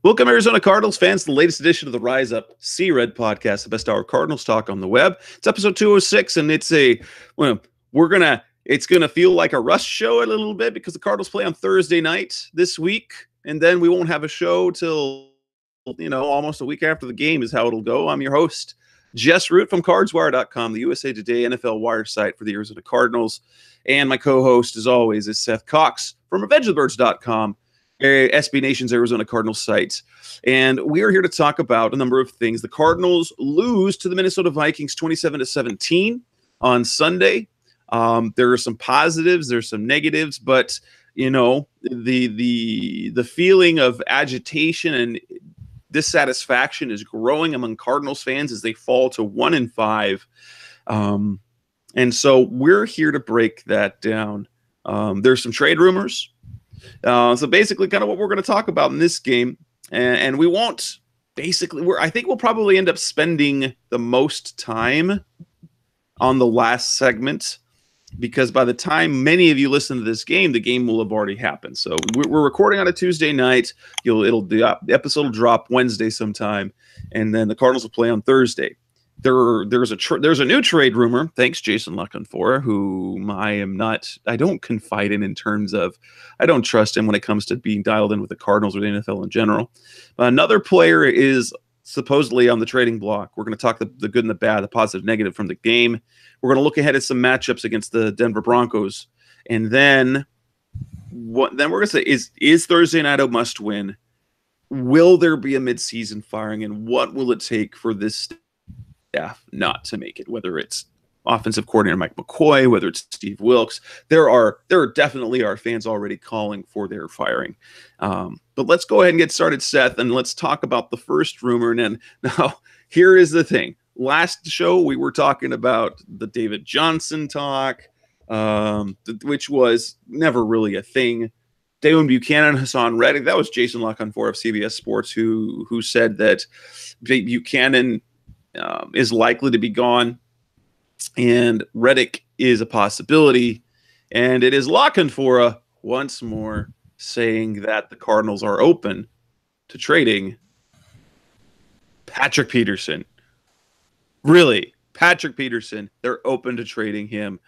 Welcome, Arizona Cardinals fans, to the latest edition of the Rise Up Sea Red podcast, the best hour Cardinals talk on the web. It's episode 206, and it's gonna feel like a rush show a little bit because the Cardinals play on Thursday night this week, and then we won't have a show till almost a week after the game is how it'll go. I'm your host, Jess Root from CardsWire.com, the USA Today NFL wire site for the Arizona Cardinals, and my co-host, as always, is Seth Cox from RevengeOfTheBirds.com. SB Nation's Arizona Cardinals site. And we are here to talk about a number of things. The Cardinals lose to the Minnesota Vikings 27-17 on Sunday. There are some positives, there's some negatives, but the feeling of agitation and dissatisfaction is growing among Cardinals fans as they fall to 1-5. And so we're here to break that down. There's some trade rumors. So basically kind of what we're going to talk about in this game, and we won't I think we'll probably end up spending the most time on the last segment, because by the time many of you listen to this game, the game will have already happened. So we're recording on a Tuesday night. The episode will drop Wednesday sometime, and then the Cardinals will play on Thursday. There's a new trade rumor. Thanks, Jason Luckenfor, whom I don't confide in terms of, I don't trust him when it comes to being dialed in with the Cardinals or the NFL in general. Another player is supposedly on the trading block. We're going to talk the good and the bad, the positive, negative from the game. We're going to look ahead at some matchups against the Denver Broncos, and then we're going to say is Thursday night a must win? Will there be a midseason firing, and what will it take for this staff not to make it, whether it's offensive coordinator Mike McCoy, whether it's Steve Wilks? There are definitely our fans already calling for their firing. But let's go ahead and get started, Seth, and let's talk about the first rumor. And now here is the thing. Last show, we were talking about the David Johnson talk, which was never really a thing. David Buchanan, Hassan Reddick, that was Jason Luckenfor of CBS Sports who said that Buchanan is likely to be gone, and Reddick is a possibility, and it is Luckenfor once more saying that the Cardinals are open to trading Patrick Peterson. Really, Patrick Peterson, they're open to trading him.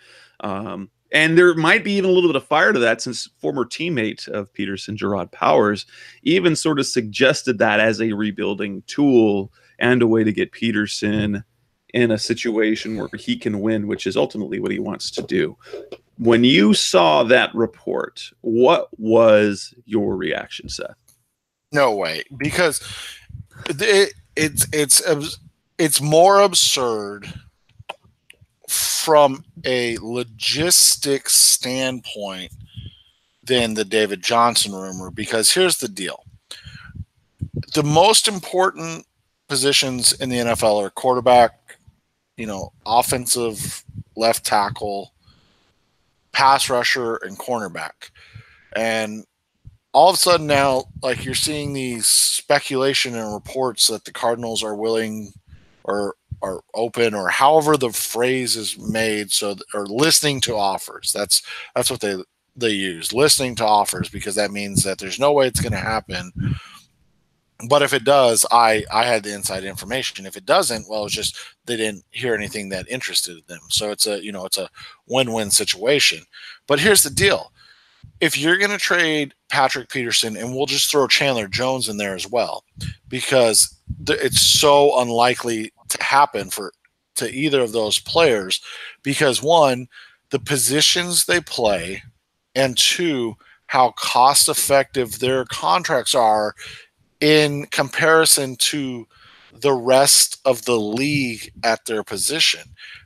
And there might be even a little bit of fire to that, since former teammate of Peterson, Gerard Powers, even sort of suggested that as a rebuilding tool and a way to get Peterson in a situation where he can win, which is ultimately what he wants to do. When you saw that report, what was your reaction, Seth? No way, because it's more absurd from a logistics standpoint than the David Johnson rumor, because here's the deal. The most important positions in the NFL are quarterback, offensive left tackle, pass rusher, and cornerback. And all of a sudden now, like, you're seeing these speculation and reports that the Cardinals are willing or are open, or however the phrase is made, or listening to offers. That's what they use, listening to offers, because that means that there's no way it's going to happen. But if it does, I had the inside information. If it doesn't, well, it's just they didn't hear anything that interested them. So it's a win-win situation. But here's the deal. If you're going to trade Patrick Peterson, and we'll just throw Chandler Jones in there as well, because it's so unlikely to happen to either of those players, because one, the positions they play, and two, how cost effective their contracts are in comparison to the rest of the league at their position.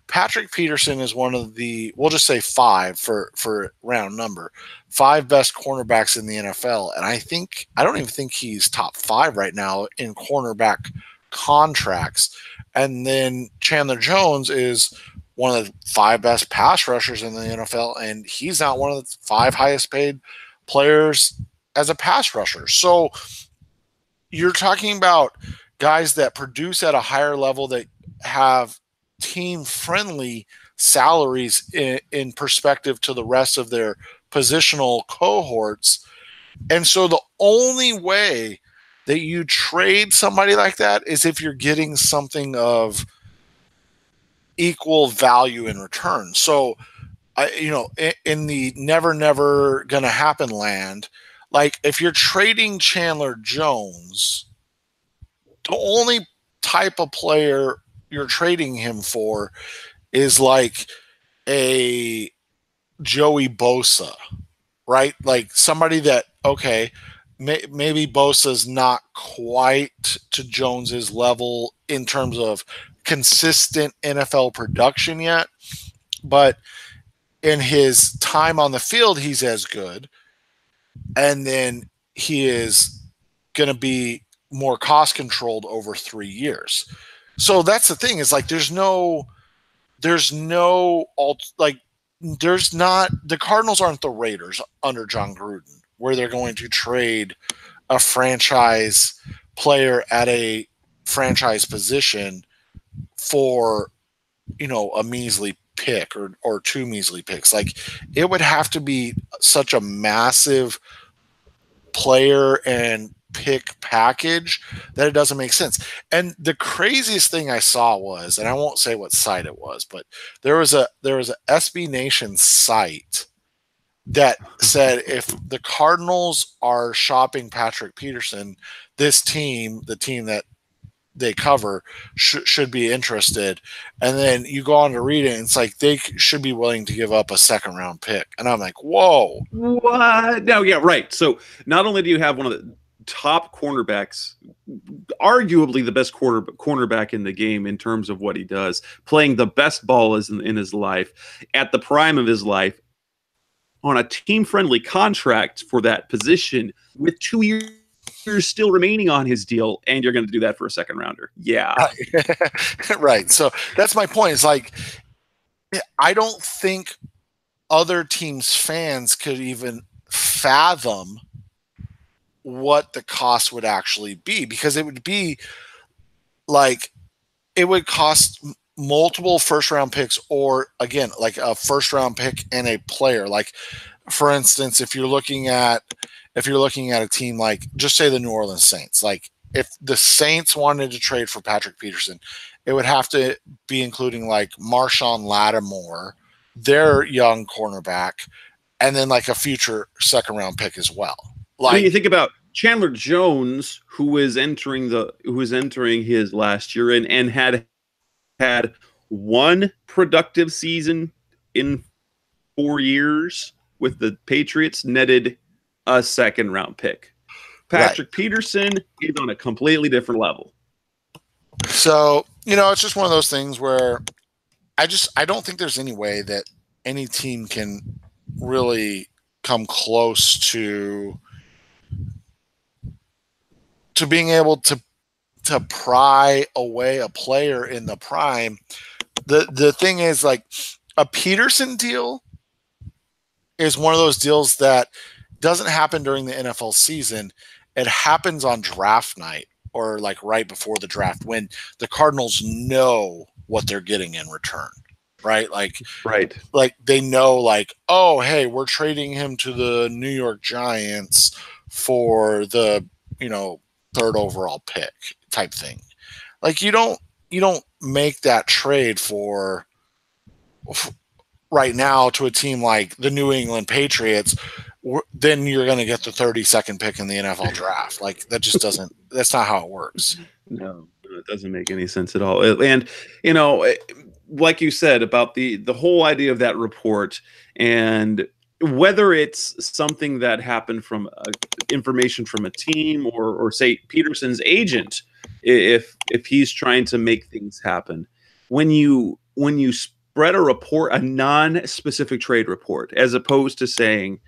Patrick Peterson is one of the, we'll just say 5 for round number, 5 best cornerbacks in the NFL. And I don't even think he's top 5 right now in cornerback contracts. And then Chandler Jones is one of the 5 best pass rushers in the NFL, and he's not one of the 5 highest paid players as a pass rusher. So you're talking about guys that produce at a higher level, that have team-friendly salaries in perspective to the rest of their positional cohorts. And so the only way that you trade somebody like that is if you're getting something of equal value in return. So, in the never gonna happen land, like if you're trading Chandler Jones, the only type of player you're trading him for is like a Joey Bosa, right? Like somebody that, okay, maybe Bosa's not quite to Jones's level in terms of consistent NFL production yet, but in his time on the field, he's as good. And then he is going to be more cost controlled over 3 years. So that's the thing, is like there's not, the Cardinals aren't the Raiders under John Gruden, where they're going to trade a franchise player at a franchise position for, a measly pick or two measly picks. Like it would have to be such a massive player and pick package that it doesn't make sense. And the craziest thing I saw was, and I won't say what site it was, but there was a SB Nation site that said if the Cardinals are shopping Patrick Peterson, this team, the team that they cover, should be interested. And then you go on to read it, and it's like they should be willing to give up a second round pick. And I'm like, whoa. What? No, yeah, right. So not only do you have one of the top cornerbacks, arguably the best cornerback in the game in terms of what he does, playing the best ball in his life, at the prime of his life, on a team-friendly contract for that position with 2 years still remaining on his deal, and you're going to do that for a second rounder. Yeah. Right. So that's my point. It's like, I don't think other teams' fans could even fathom what the cost would actually be, because it would be like, it would cost multiple first round picks, or again, like a first round pick and a player. Like, for instance, if you're looking at a team like, just say the New Orleans Saints, like if the Saints wanted to trade for Patrick Peterson, it would have to be including like Marshawn Lattimore, their young cornerback, and then like a future second round pick as well. Like, I mean, you think about Chandler Jones, who was entering his last year and had one productive season in 4 years with the Patriots, netted a second round pick. Patrick Peterson is on a completely different level. So, it's just one of those things where I don't think there's any way that any team can really come close to being able to pry away a player in the prime. The thing is, like, a Peterson deal is one of those deals that doesn't happen during the NFL season. It happens on draft night, or like right before the draft, when the Cardinals know what they're getting in return, right? Like they know, like, oh, hey, we're trading him to the New York Giants for the, third overall pick type thing. Like, you don't make that trade for right now to a team like the New England Patriots. Then you're going to get the 32nd pick in the NFL draft. Like, that just doesn't, that's not how it works. No, it doesn't make any sense at all. And, like you said about the whole idea of that report, and whether it's something that happened from information from a team, or say Peterson's agent, if he's trying to make things happen, when you spread a report, a non-specific trade report, as opposed to saying,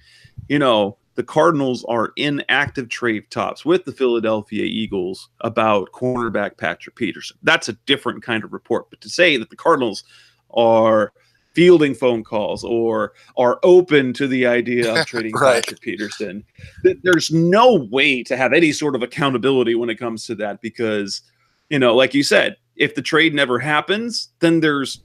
the Cardinals are in active trade talks with the Philadelphia Eagles about cornerback Patrick Peterson, that's a different kind of report. But to say that the Cardinals are fielding phone calls or are open to the idea of trading Patrick Peterson, there's no way to have any sort of accountability when it comes to that, because, like you said, if the trade never happens, then there's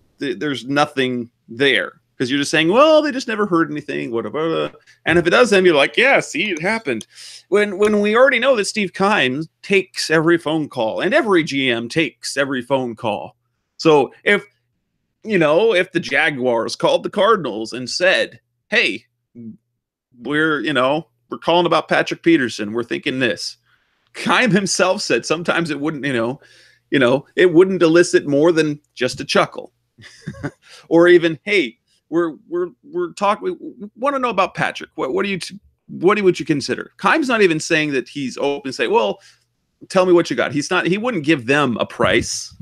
nothing there. because you're just saying, well, they just never heard anything, whatever. And if it does, then you're like, yeah, see, it happened. When we already know that Steve Keim takes every phone call and every GM takes every phone call. So if the Jaguars called the Cardinals and said, hey, we're calling about Patrick Peterson, we're thinking this. Keim himself said sometimes it wouldn't, it wouldn't elicit more than just a chuckle. Or even, hey, we're talking, we want to know about Patrick. What would you consider? Keim's not even saying that he's open, say, well, tell me what you got. He wouldn't give them a price.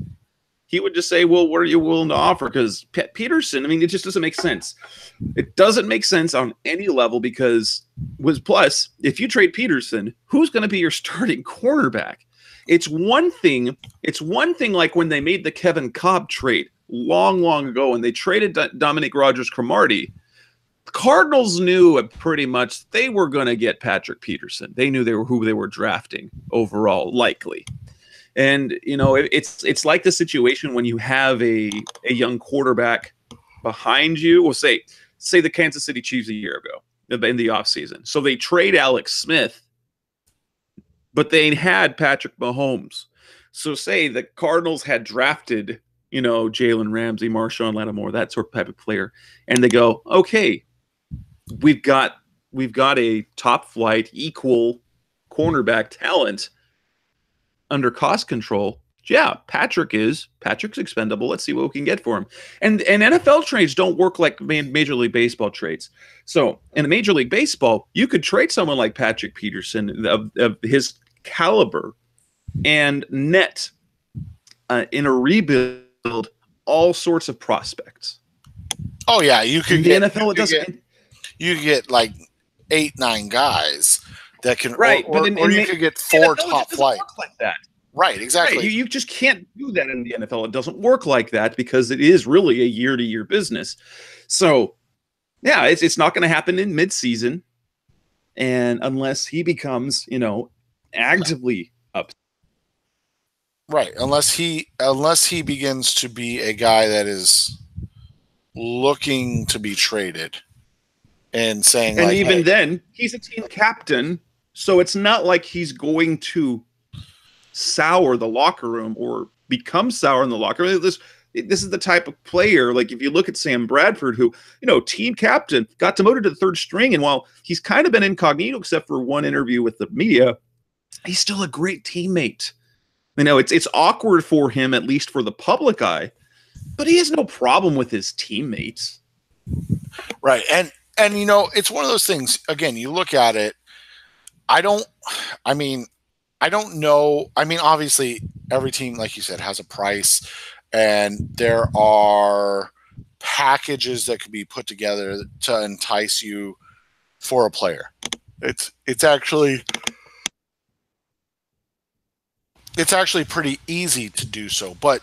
He would just say, well, what are you willing to offer? Because Peterson, I mean, it just doesn't make sense. It doesn't make sense on any level because plus, if you trade Peterson, who's going to be your starting cornerback? It's one thing like when they made the Kevin Cobb trade long ago and they traded Dominic Rodgers-Cromartie. The Cardinals knew pretty much they were going to get Patrick Peterson. They knew who they were drafting overall, likely. And, it's like the situation when you have a young quarterback behind you. Well, say the Kansas City Chiefs a year ago in the offseason. So they trade Alex Smith, but they had Patrick Mahomes. So say the Cardinals had drafted, Jalen Ramsey, Marshawn Lattimore, that sort of type of player. And they go, okay, we've got a top flight equal cornerback talent under cost control. Yeah, Patrick's expendable. Let's see what we can get for him. And NFL trades don't work like Major League Baseball trades. So in Major League Baseball, you could trade someone like Patrick Peterson of his caliber and net in a rebuild all sorts of prospects. Oh yeah, you could get NFL. You get like 8-9 guys that can, right? Or you could get 4 top flight like that. Right, exactly. Right. You just can't do that in the NFL. It doesn't work like that because it is really a year-to-year business. So, yeah, it's not going to happen in midseason, and unless he becomes, actively up. Right, unless he begins to be a guy that is looking to be traded and saying, and even then, he's a team captain, so it's not like he's going to sour the locker room or become sour in the locker room. This is the type of player, like if you look at Sam Bradford, who, team captain, got demoted to the third string, and while he's kind of been incognito except for one interview with the media, he's still a great teammate. It's awkward for him, at least for the public eye, but he has no problem with his teammates. Right. And it's one of those things, again, you look at it, I don't know. I mean, obviously, every team, like you said, has a price, and there are packages that could be put together to entice you for a player. It's actually pretty easy to do so. But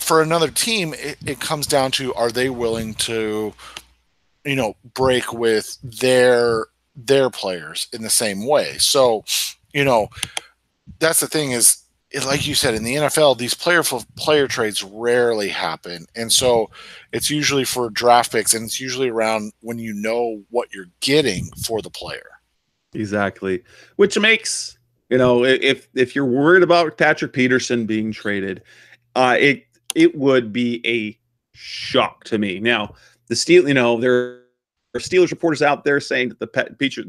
for another team, it comes down to, are they willing to, break with their players in the same way? So, that's the thing is, like you said, in the NFL, these player trades rarely happen. And so it's usually for draft picks, and it's usually around when you know what you're getting for the player. Exactly. Which makes, if you're worried about Patrick Peterson being traded, it would be a shock to me. Now, the Steelers, there are Steelers reporters out there saying that the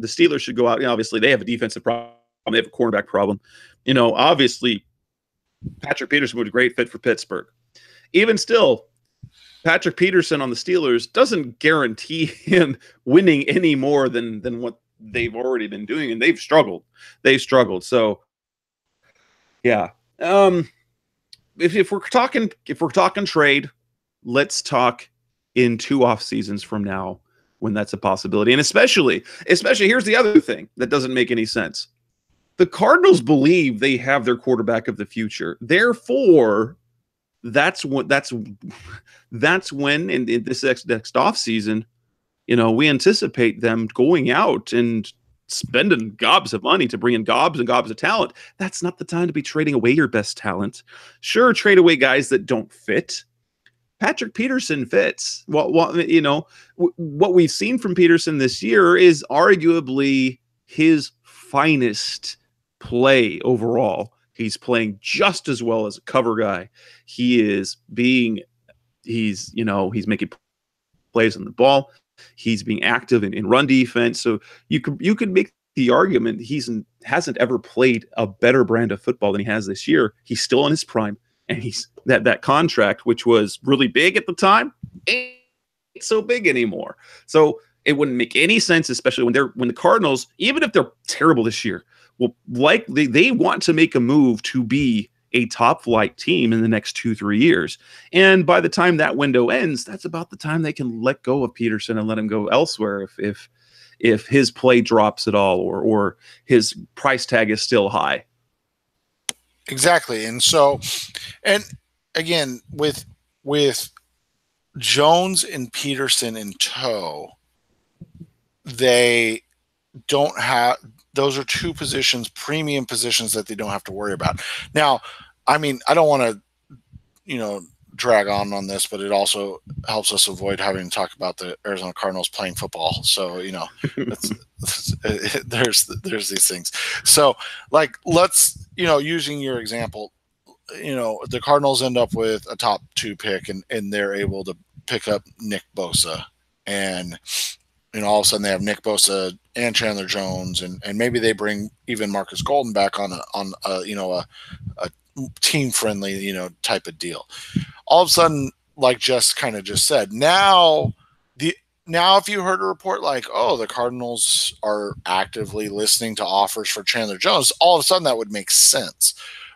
Steelers should go out. Obviously, they have a defensive problem. They have a cornerback problem. Obviously, Patrick Peterson would be a great fit for Pittsburgh. Even still, Patrick Peterson on the Steelers doesn't guarantee him winning any more than what they've already been doing, and they've struggled. So, yeah. If we're talking trade, let's talk in 2 off seasons from now when that's a possibility. And especially here's the other thing that doesn't make any sense. The Cardinals believe they have their quarterback of the future. Therefore, that's when in this next offseason, we anticipate them going out and spending gobs of money to bring in gobs and gobs of talent. That's not the time to be trading away your best talent. Sure, trade away guys that don't fit, Patrick Peterson fits. What we've seen from Peterson this year is arguably his finest play overall. He's playing just as well as a cover guy. He's making plays on the ball. He's being active in run defense. So you could make the argument hasn't ever played a better brand of football than he has this year. He's still in his prime, and he's that contract, which was really big at the time, ain't so big anymore. So it wouldn't make any sense, especially when the Cardinals, even if they're terrible this year, will likely they want to make a move to be a top flight team in the next 2-3 years. And by the time that window ends, that's about the time they can let go of Peterson and let him go elsewhere if his play drops at all or his price tag is still high. Exactly. And so, and again, with Jones and Peterson in tow, they don't have, those are two positions, premium positions that they don't have to worry about. Now, I mean, I don't want to, drag on this, but it also helps us avoid having to talk about the Arizona Cardinals playing football. So, there's these things. So like, let's, using your example, the Cardinals end up with a top 2 pick and they're able to pick up Nick Bosa, and all of a sudden they have Nick Bosa and Chandler Jones, and maybe they bring even Marcus Golden back on a team friendly, type of deal. All of a sudden, like Jess kind of just said, now if you heard a report like, oh, the Cardinals are actively listening to offers for Chandler Jones, all of a sudden that would make sense.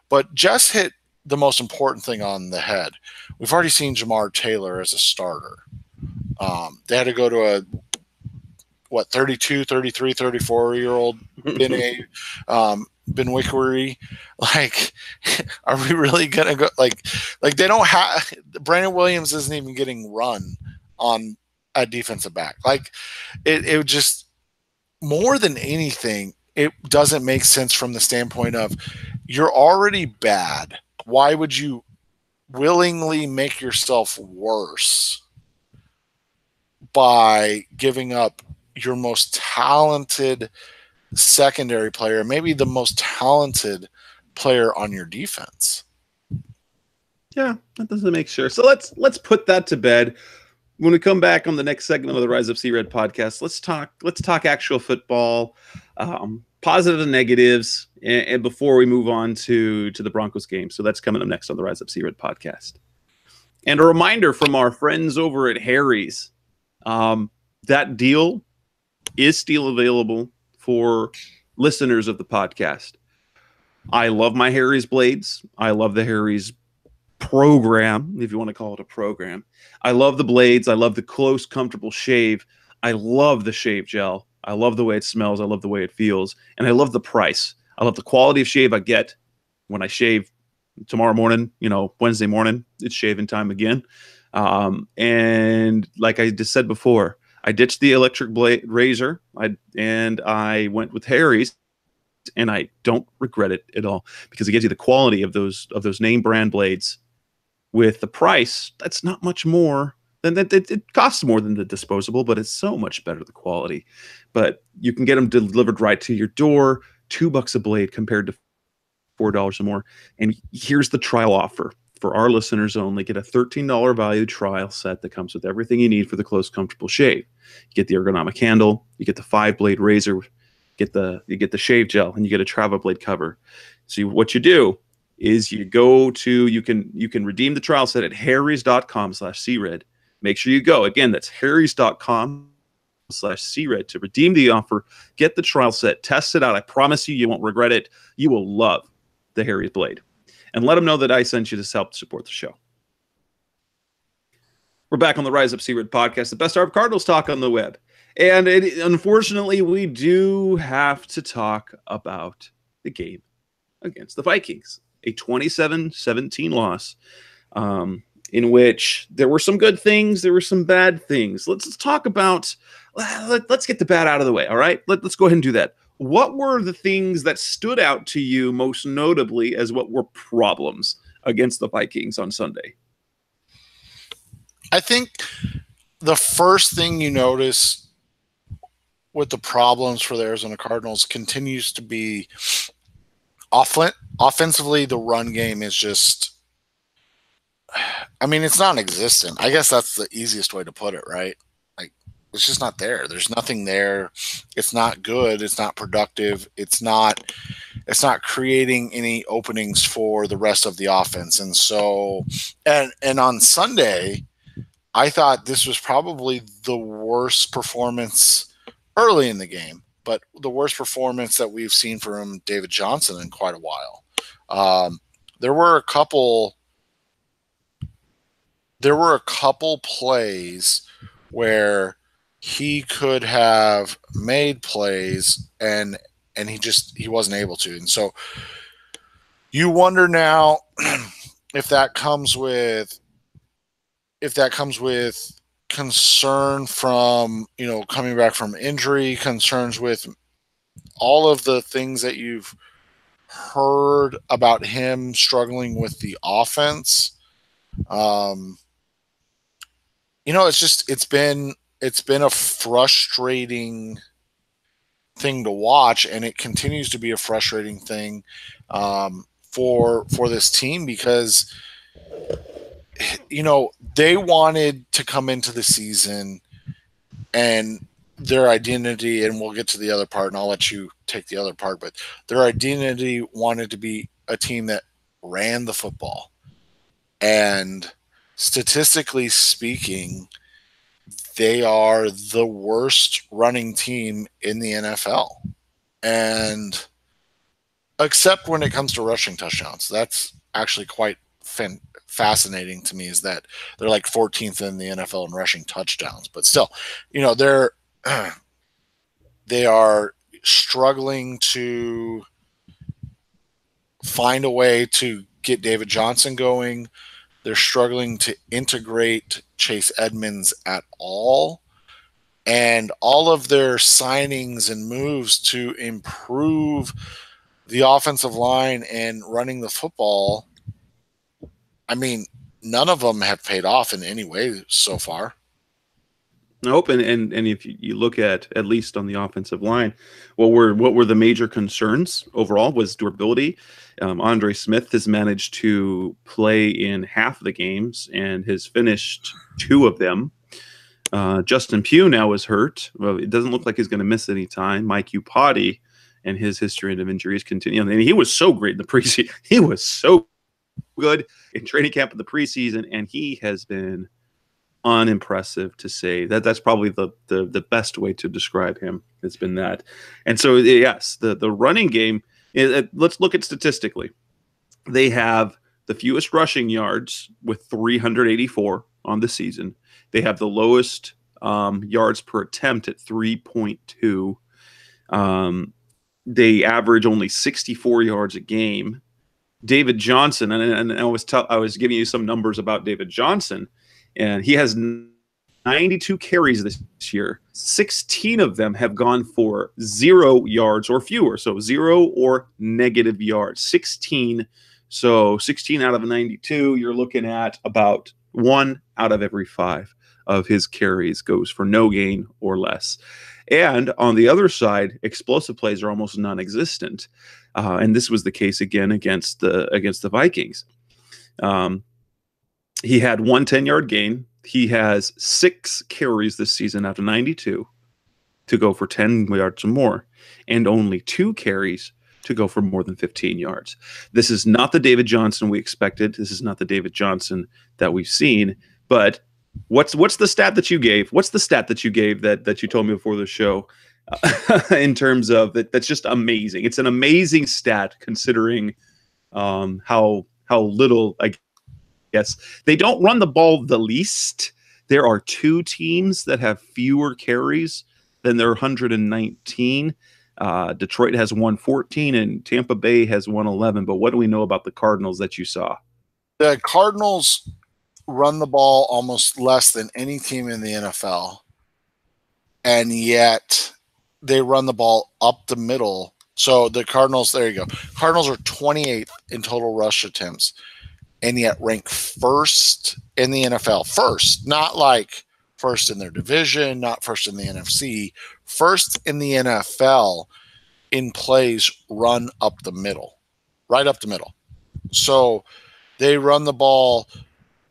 But Jess hit the most important thing on the head. We've already seen Jamar Taylor as a starter. They had to go to a 32, 33, 34-year-old Ben Wickery. Like, are we really gonna go like they don't have Brandon Williams isn't even getting run on a defensive back. Like it would just, more than anything, it doesn't make sense from the standpoint of you're already bad. Why would you willingly make yourself worse by giving up your most talented secondary player, maybe the most talented player on your defense? Yeah, that doesn't make sure. So let's put that to bed. When we come back on the next segment of the Rise Up Sea Red podcast, let's talk actual football, positive and negatives, and before we move on to the Broncos game. So that's coming up next on the Rise Up Sea Red podcast. And a reminder from our friends over at Harry's, that deal is still available for listeners of the podcast. I love my Harry's blades. I love the Harry's program, if you want to call it a program. I love the blades. I love the close, comfortable shave. I love the shave gel. I love the way it smells. I love the way it feels. And I love the price. I love the quality of shave I get when I shave tomorrow morning, Wednesday morning. It's shaving time again. And like I just said before, I ditched the electric blade razor and I went with Harry's, and I don't regret it at all because it gives you the quality of those name brand blades with the price that's not much more than that. It costs more than the disposable, but it's so much better the quality. But you can get them delivered right to your door, $2 a blade compared to $4 or more. And here's the trial offer. For our listeners only, get a $13 value trial set that comes with everything you need for the close, comfortable shave. You get the ergonomic handle, you get the 5-blade razor, you get the shave gel, and you get a travel blade cover. So what you do is you can redeem the trial set at harrys.com/cred. Make sure you go. Again, that's harrys.com/cred to redeem the offer. Get the trial set, test it out. I promise you won't regret it. You will love the Harry's blade. And let them know that I sent you to help support the show. We're back on the Rise Up Sea Red podcast, the best art of Cardinals talk on the web. And unfortunately, we do have to talk about the game against the Vikings, a 27-17 loss, in which there were some good things, there were some bad things. Let's talk about, let's get the bad out of the way, all right? Let's go ahead and do that. What were the things that stood out to you most notably as what were problems against the Vikings on Sunday? I think the first thing you notice with the problems for the Arizona Cardinals continues to be offensively. The run game is just, I mean, it's non-existent. I guess that's the easiest way to put it, right? Like, it's just not there. There's nothing there. It's not good. It's not productive. It's not creating any openings for the rest of the offense. And so, and on Sunday, I thought this was probably the worst performance early in the game, but the worst performance that we've seen from David Johnson in quite a while. There were a couple plays where he could have made plays and he wasn't able to. And so you wonder now if that comes with concern from, coming back from injury, concerns with all of the things that you've heard about him struggling with the offense. It's been a frustrating thing to watch, and it continues to be a frustrating thing for this team because they wanted to come into the season and their identity, and we'll get to the other part and I'll let you take the other part, but their identity wanted to be a team that ran the football. And statistically speaking, they are the worst running team in the NFL. And except when it comes to rushing touchdowns, that's actually quite fascinating to me, is that they're like 14th in the NFL in rushing touchdowns. But still, they are struggling to find a way to get David Johnson going. They're struggling to integrate Chase Edmonds at all. And all of their signings and moves to improve the offensive line and running the football, I mean, none of them have paid off in any way so far. Nope, and if you look at least on the offensive line, what were the major concerns overall was durability. Andre Smith has managed to play in half the games and has finished 2 of them. Justin Pugh now is hurt. Well, it doesn't look like he's going to miss any time. Mike Upati and his history of injuries continue. And he was so great in the preseason. He was so good in training camp in the preseason, and he has been unimpressive, to say that's probably the best way to describe him. It's been that. And so, yes, the running game, let's look at statistically. They have the fewest rushing yards with 384 on the season. They have the lowest yards per attempt at 3.2. They average only 64 yards a game. David Johnson, and I was giving you some numbers about David Johnson, and he has 92 carries this year. 16 of them have gone for 0 yards or fewer, so 0 or negative yards. 16, so 16 out of 92, you're looking at about 1 out of every 5 of his carries goes for no gain or less. And on the other side, explosive plays are almost non-existent. And this was the case again against the Vikings. He had 1 10-yard gain. He has 6 carries this season out of 92 to go for 10 yards or more, and only 2 carries to go for more than 15 yards. This is not the David Johnson we expected. This is not the David Johnson that we've seen. But what's the stat that you gave? What's the stat that you gave that you told me before the show in terms of that's just amazing? It's an amazing stat considering how little, I guess, they don't run the ball the least. There are 2 teams that have fewer carries than their 119. Detroit has 114 and Tampa Bay has 111. But what do we know about the Cardinals that you saw? The Cardinals run the ball almost less than any team in the NFL, and yet they run the ball up the middle. So the Cardinals, there you go. Cardinals are 28th in total rush attempts, and yet rank first in the NFL. First, not like first in their division, not first in the NFC, first in the NFL in plays run up the middle, right up the middle. So they run the ball.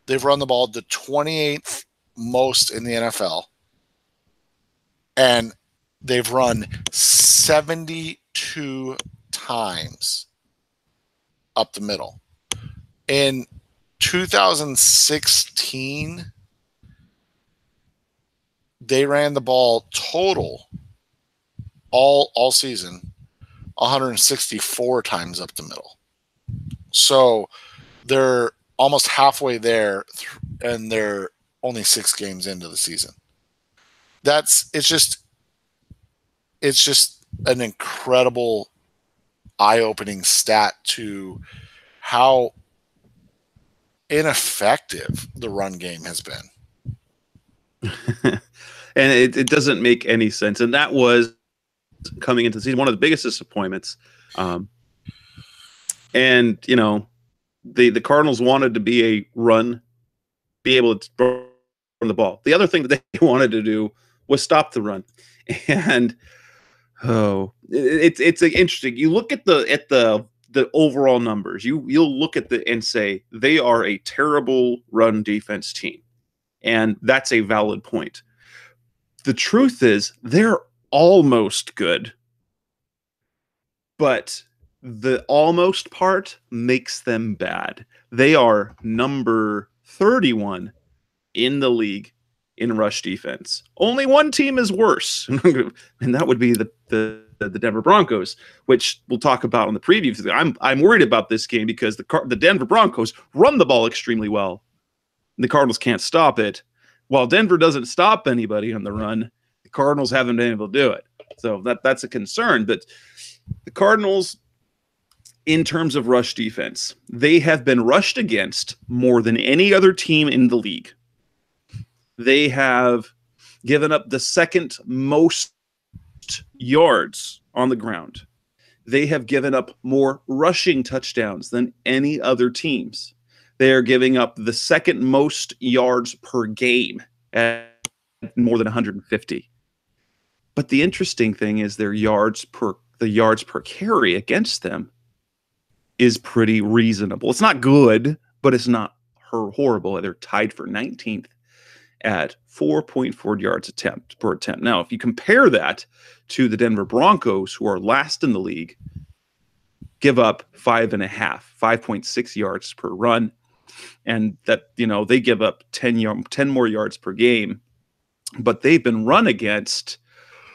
They've run the ball the 28th most in the NFL, and they've run 72 times up the middle. In 2016, they ran the ball total all season 164 times up the middle. So they're almost halfway there, and they're only 6 games into the season. It's just an incredible, eye-opening stat to how ineffective the run game has been. And it doesn't make any sense. And that was coming into the season one of the biggest disappointments. And you know, the Cardinals wanted to be able to run the ball. The other thing that they wanted to do was stop the run. And it's interesting. You look at the overall numbers. You'll look at and say they are a terrible run defense team, and that's a valid point. The truth is they're almost good, but the almost part makes them bad. They are number 31 in the league in rush defense. Only one team is worse, and that would be the Denver Broncos, which we'll talk about on the preview. I'm worried about this game because the Denver Broncos run the ball extremely well. The Cardinals can't stop it. While Denver doesn't stop anybody on the run, the Cardinals haven't been able to do it. So that's a concern. But the Cardinals, in terms of rush defense, they have been rushed against more than any other team in the league. They have given up the second most yards on the ground. They have given up more rushing touchdowns than any other teams. They are giving up the second most yards per game at more than 150. But the interesting thing is the yards per carry against them is pretty reasonable. It's not good, but it's not horrible. They're tied for 19th at 4.4 yards per attempt. Now, if you compare that to the Denver Broncos, who are last in the league, give up 5.6 yards per run, and that, you know, they give up 10 more yards per game, but they've been run against,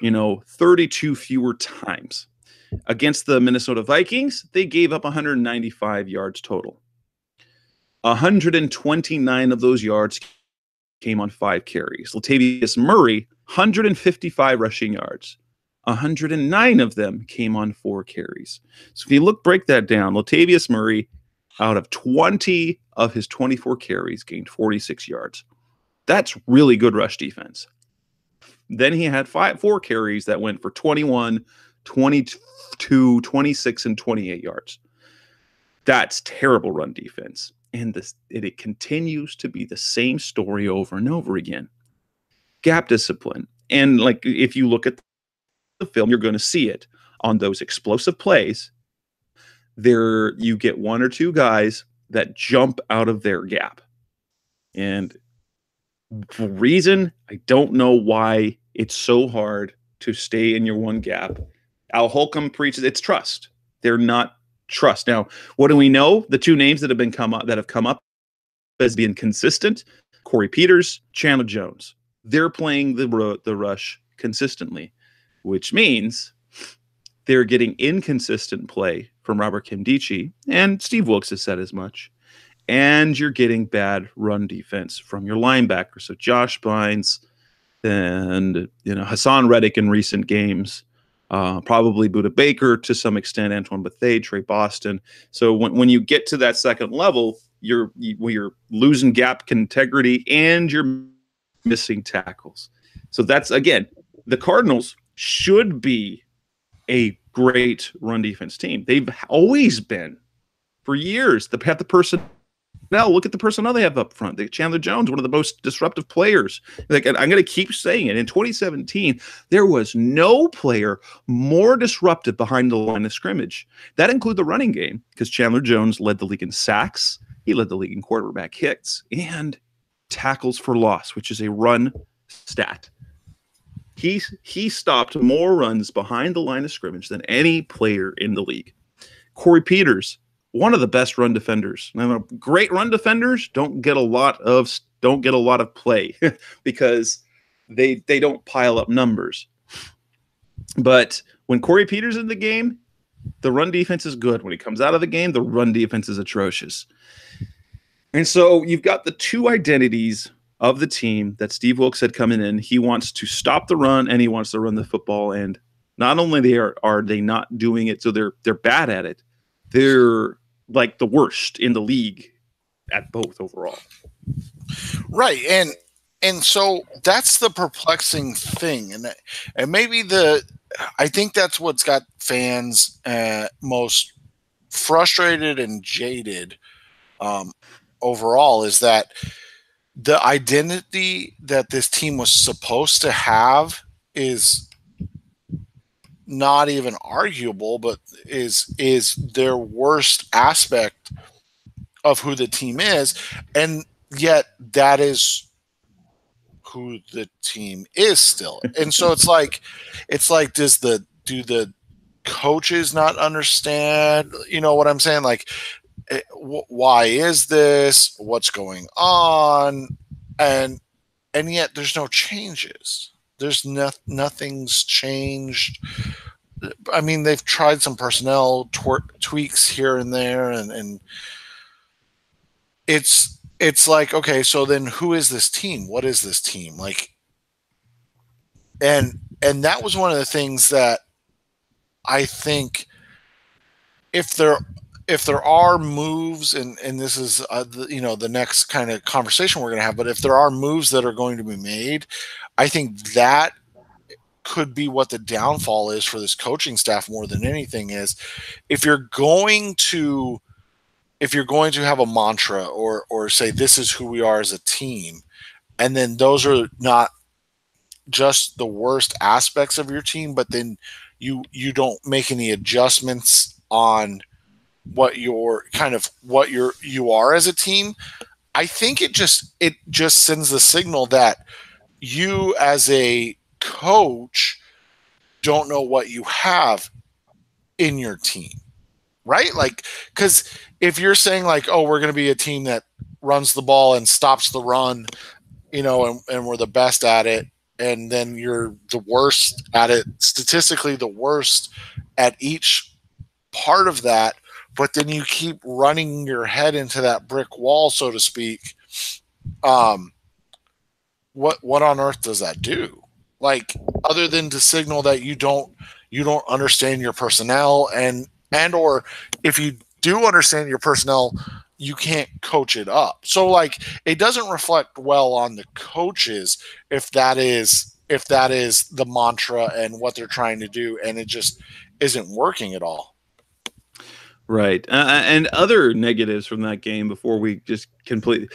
32 fewer times. Against the Minnesota Vikings, they gave up 195 yards total. 129 of those yards came on 5 carries. Latavius Murray, 155 rushing yards. 109 of them came on 4 carries. So if you break that down, Latavius Murray, out of 20 of his 24 carries, gained 46 yards. That's really good rush defense. Then he had 4 carries that went for 21, 22, 26, and 28 yards. That's terrible run defense. And it continues to be the same story over and over again. Gap discipline. And like, if you look at the film, you're going to see it on those explosive plays. There, you get 1 or 2 guys that jump out of their gap. And for reason, I don't know why it's so hard to stay in your one gap. Al Holcomb preaches it's trust. They're not trust. Now, what do we know? The 2 names that have come up as being consistent: Corey Peters, Chandler Jones. They're playing the rush consistently, which means they're getting inconsistent play from Robert Nkemdiche, and Steve Wilkes has said as much. And you're getting bad run defense from your linebackers. So Josh Bynes and Hassan Reddick in recent games. Probably Budda Baker to some extent, Antoine Bethea, Trey Boston. So when you get to that second level, you're losing gap integrity and you're missing tackles. So that's, again, the Cardinals should be a great run defense team. They've always been for years. They have the personnel Now look at the personnel they have up front. Chandler Jones, one of the most disruptive players. Like, I'm going to keep saying it. In 2017, there was no player more disruptive behind the line of scrimmage. That included the running game, because Chandler Jones led the league in sacks. He led the league in quarterback hits and tackles for loss, which is a run stat. He stopped more runs behind the line of scrimmage than any player in the league. Corey Peters, one of the best run defenders. Now, great run defenders don't get a lot of play because they don't pile up numbers. But when Corey Peters is in the game, the run defense is good. When he comes out of the game, the run defense is atrocious. And so you've got the two identities of the team that Steve Wilkes had coming in. He wants to stop the run and he wants to run the football. And not only are they not doing it, so they're bad at it. They're like the worst in the league at both overall. Right. And so that's the perplexing thing. And maybe I think that's what's got fans most frustrated and jaded overall, is that the identity that this team was supposed to have is not even arguable, but is their worst aspect of who the team is. And yet that is who the team is still. And so it's like, do the coaches not understand, you know what I'm saying? Like, why is this? What's going on? And yet there's no changes. There's nothing's changed. I mean, they've tried some personnel tweaks here and there, and it's like, okay, so then who is this team? What is this team? Like, and that was one of the things that I think if there are moves, and this is the next kind of conversation we're going to have, but if there are moves that are going to be made, I think that could be what the downfall is for this coaching staff more than anything. Is if you're going to have a mantra or say this is who we are as a team, and then those are not just the worst aspects of your team, but then you don't make any adjustments on what you are as a team, I think it just sends the signal that you as a coach don't know what you have in your team, right? Like, because if you're saying like, oh, we're going to be a team that runs the ball and stops the run, and we're the best at it, and then you're the worst at it, statistically the worst at each part of that, but then you keep running your head into that brick wall, so to speak. What on earth does that do? Like, other than to signal that you don't understand your personnel, and or if you do understand your personnel, you can't coach it up. So like, it doesn't reflect well on the coaches if that is the mantra and what they're trying to do, and it just isn't working at all. Right. And other negatives from that game before we just completely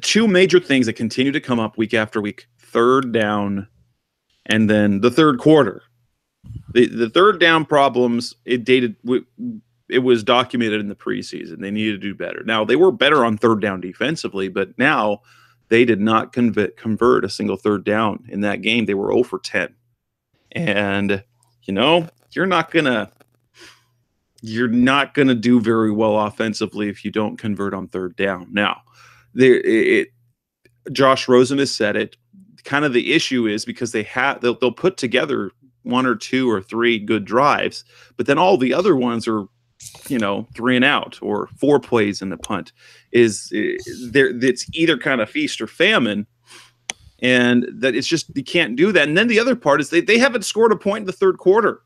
two major things that continue to come up week after week: third down, and then the third quarter. The third down problems, it was documented in the preseason. They needed to do better. Now, they were better on third down defensively, but now they did not convert a single third down in that game. They were 0 for 10. And, you're not going to do very well offensively if you don't convert on third down. Now, Josh Rosen has said it. Kind of the issue is because they'll put together 1 or 2 or 3 good drives, but then all the other ones are 3 and out or 4 plays in the punt. It's either kind of feast or famine, and that it's just you can't do that. And then the other part is they haven't scored a point in the third quarter.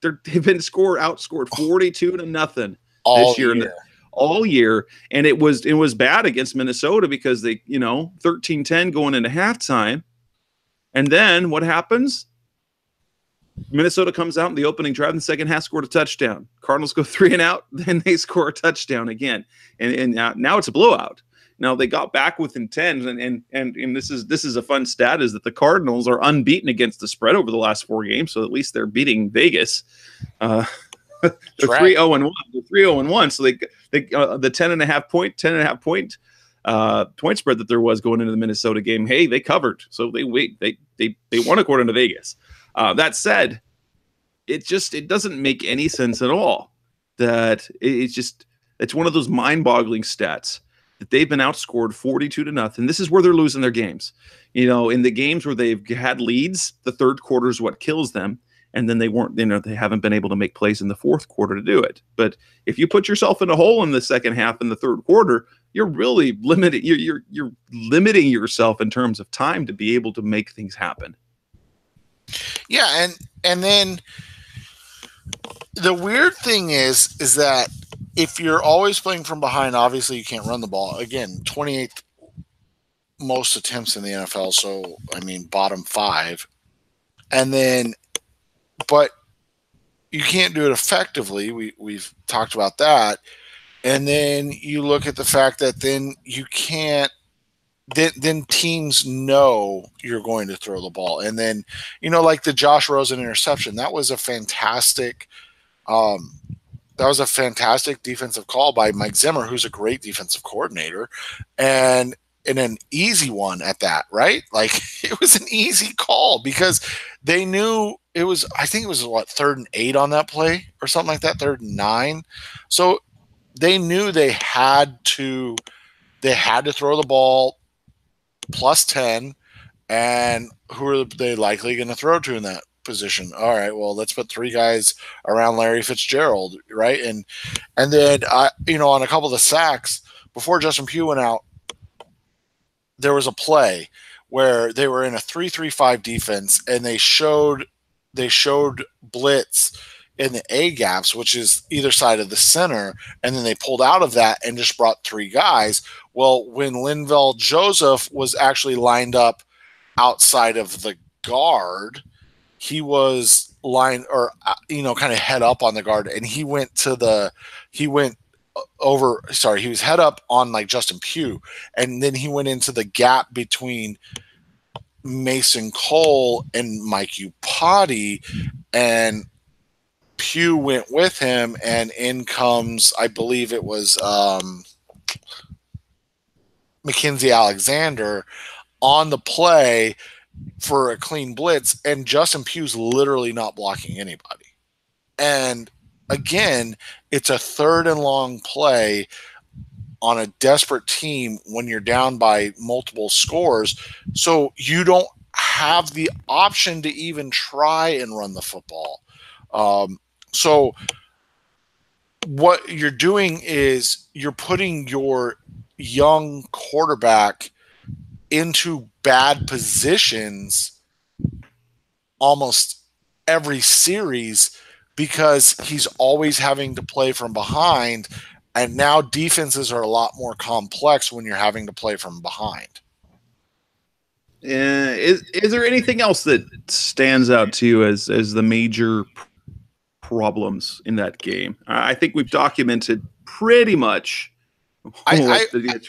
They've been outscored 42-0 this year. All year, and it was bad against Minnesota because they 13-10 going into halftime, and then what happens? Minnesota comes out in the opening drive in the second half, scored a touchdown. Cardinals go 3 and out, then they score a touchdown again, and now it's a blowout. Now they got back within 10, and this is a fun stat, is that the Cardinals are unbeaten against the spread over the last 4 games, so at least they're beating Vegas. They're 3-0-1. They're 3-0-1. So they the 10.5 point spread that there was going into the Minnesota game. Hey, they covered, so they won according to Vegas. That said, it doesn't make any sense at all. That it's one of those mind-boggling stats that they've been outscored 42-0. This is where they're losing their games. In the games where they've had leads, the third quarter is what kills them. And then they haven't been able to make plays in the fourth quarter to do it. But if you put yourself in a hole in the second half in the third quarter, you're really limited. You're limiting yourself in terms of time to be able to make things happen. Yeah, and then the weird thing is that if you're always playing from behind, obviously you can't run the ball. Again, 28th most attempts in the NFL, so I mean bottom 5. And then, but you can't do it effectively. We've talked about that. And then you look at the fact that then you can't. Then teams know you're going to throw the ball, and then like the Josh Rosen interception. That was a fantastic. That was a fantastic defensive call by Mike Zimmer, who's a great defensive coordinator, and an easy one at that, right? Like it was an easy call because they knew it was. I think it was 3rd and 8 on that play or something like that, 3rd and 9. So they knew they had to throw the ball plus 10, and who are they likely going to throw to in that position? All right, well, let's put 3 guys around Larry Fitzgerald, right? And then on a couple of the sacks before Justin Pugh went out, there was a play where they were in a 3-3-5 defense, and they showed blitz in the A gaps, which is either side of the center, and then they pulled out of that and just brought 3 guys. Well, when Linval Joseph was actually lined up outside of the guard, he was kind of head up on the guard, and he was head up on like Justin Pugh, and then he went into the gap between Mason Cole and Mike Upati, and Pugh went with him, and in comes, I believe it was Mackenzie Alexander on the play for a clean blitz, and Justin Pugh's literally not blocking anybody. And again, it's a 3rd and long play on a desperate team when you're down by multiple scores, so you don't have the option to even try and run the football. So what you're doing is you're putting your young quarterback into bad positions almost every series because he's always having to play from behind, and now defenses are a lot more complex when you're having to play from behind. Is there anything else that stands out to you as the major problems in that game? I think we've documented pretty much. I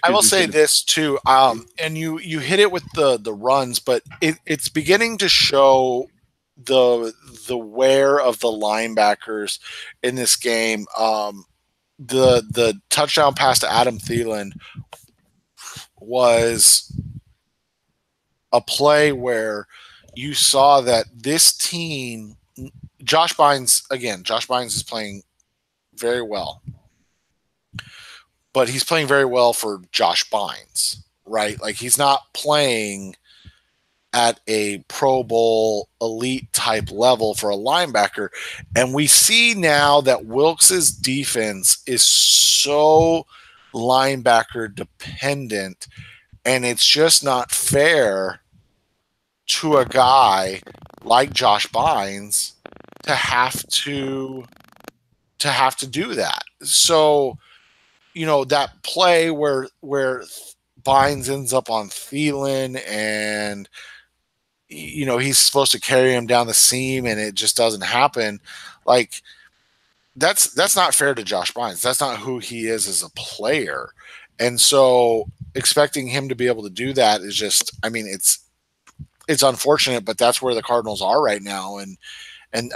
will say this too, and you hit it with the runs, but it's beginning to show the wear of the linebackers in this game. The touchdown pass to Adam Thielen was a play where you saw that this team, Josh Bynes is playing very well, but he's playing very well for Josh Bynes, right? Like he's not playing at a Pro Bowl elite type level for a linebacker. And we see now that Wilkes's defense is so linebacker dependent, and it's just not fair to a guy like Josh Bynes to have to do that. So, that play where Bynes ends up on Thielen and he's supposed to carry him down the seam and it just doesn't happen. Like, that's not fair to Josh Bynes. That's not who he is as a player. And so expecting him to be able to do that is just, I mean, it's unfortunate, but that's where the Cardinals are right now. And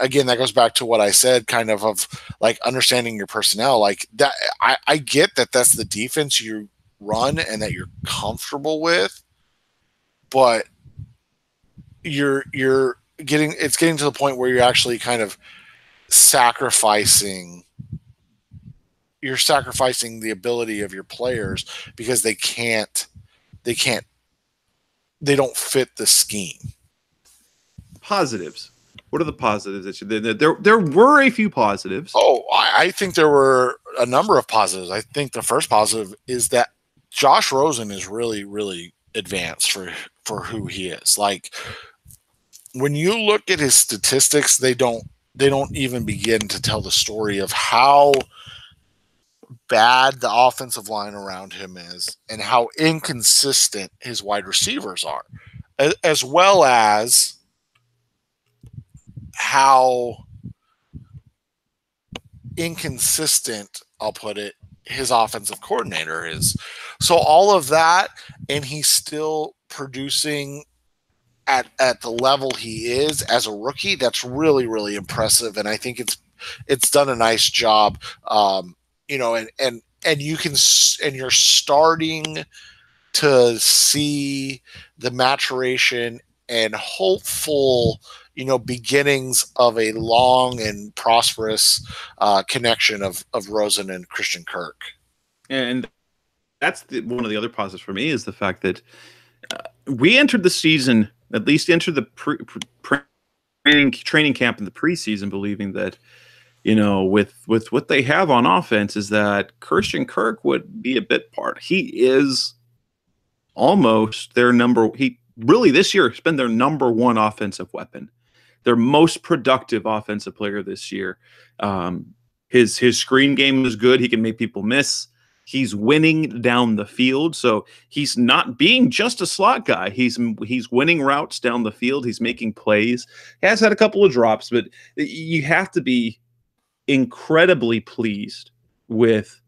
again, that goes back to what I said, kind of like understanding your personnel. Like that, I get that that's the defense you run and that you're comfortable with, but it's getting to the point where you're actually kind of sacrificing the ability of your players because they don't fit the scheme. Positives. What are the positives that there were a few positives? Oh, I think there were a number of positives. I think the first positive is that Josh Rosen is really, really advanced for who he is. Like, when you look at his statistics, they don't even begin to tell the story of how bad the offensive line around him is and how inconsistent his wide receivers are, as well as how inconsistent, I'll put it, his offensive coordinator is. So all of that, and he's still producing at the level he is as a rookie. That's really, really impressive, and I think it's done a nice job. And you can, and you're starting to see the maturation and hopeful, beginnings of a long and prosperous connection of Rosen and Christian Kirk. And that's one of the other positives for me is the fact that we entered the season, at least entered the training camp in the preseason, believing that, with what they have on offense is that Christian Kirk would be a bit part. He is almost he really this year has been their number one offensive weapon, their most productive offensive player this year. His screen game is good. He can make people miss. He's winning down the field, so he's not being just a slot guy. He's winning routes down the field. He's making plays. He has had a couple of drops, but you have to be incredibly pleased with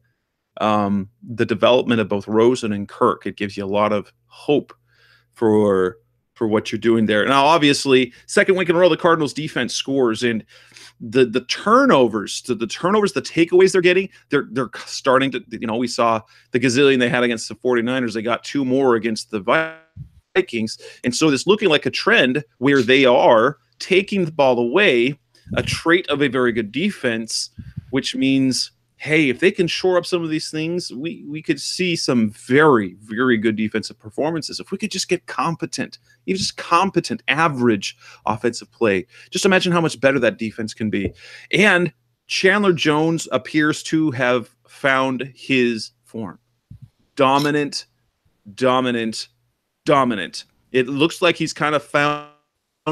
the development of both Rosen and Kirk. It gives you a lot of hope for what you're doing there. Now, obviously, second week in a row, the Cardinals defense scores, and the turnovers, the takeaways they're getting, they're starting to, we saw the gazillion they had against the 49ers. They got 2 more against the Vikings. And so it's looking like a trend where they are taking the ball away, a trait of a very good defense, which means, hey, if they can shore up some of these things, we could see some very, very good defensive performances. If we could just get competent, even just competent, average offensive play, just imagine how much better that defense can be. And Chandler Jones appears to have found his form. Dominant. It looks like he's kind of found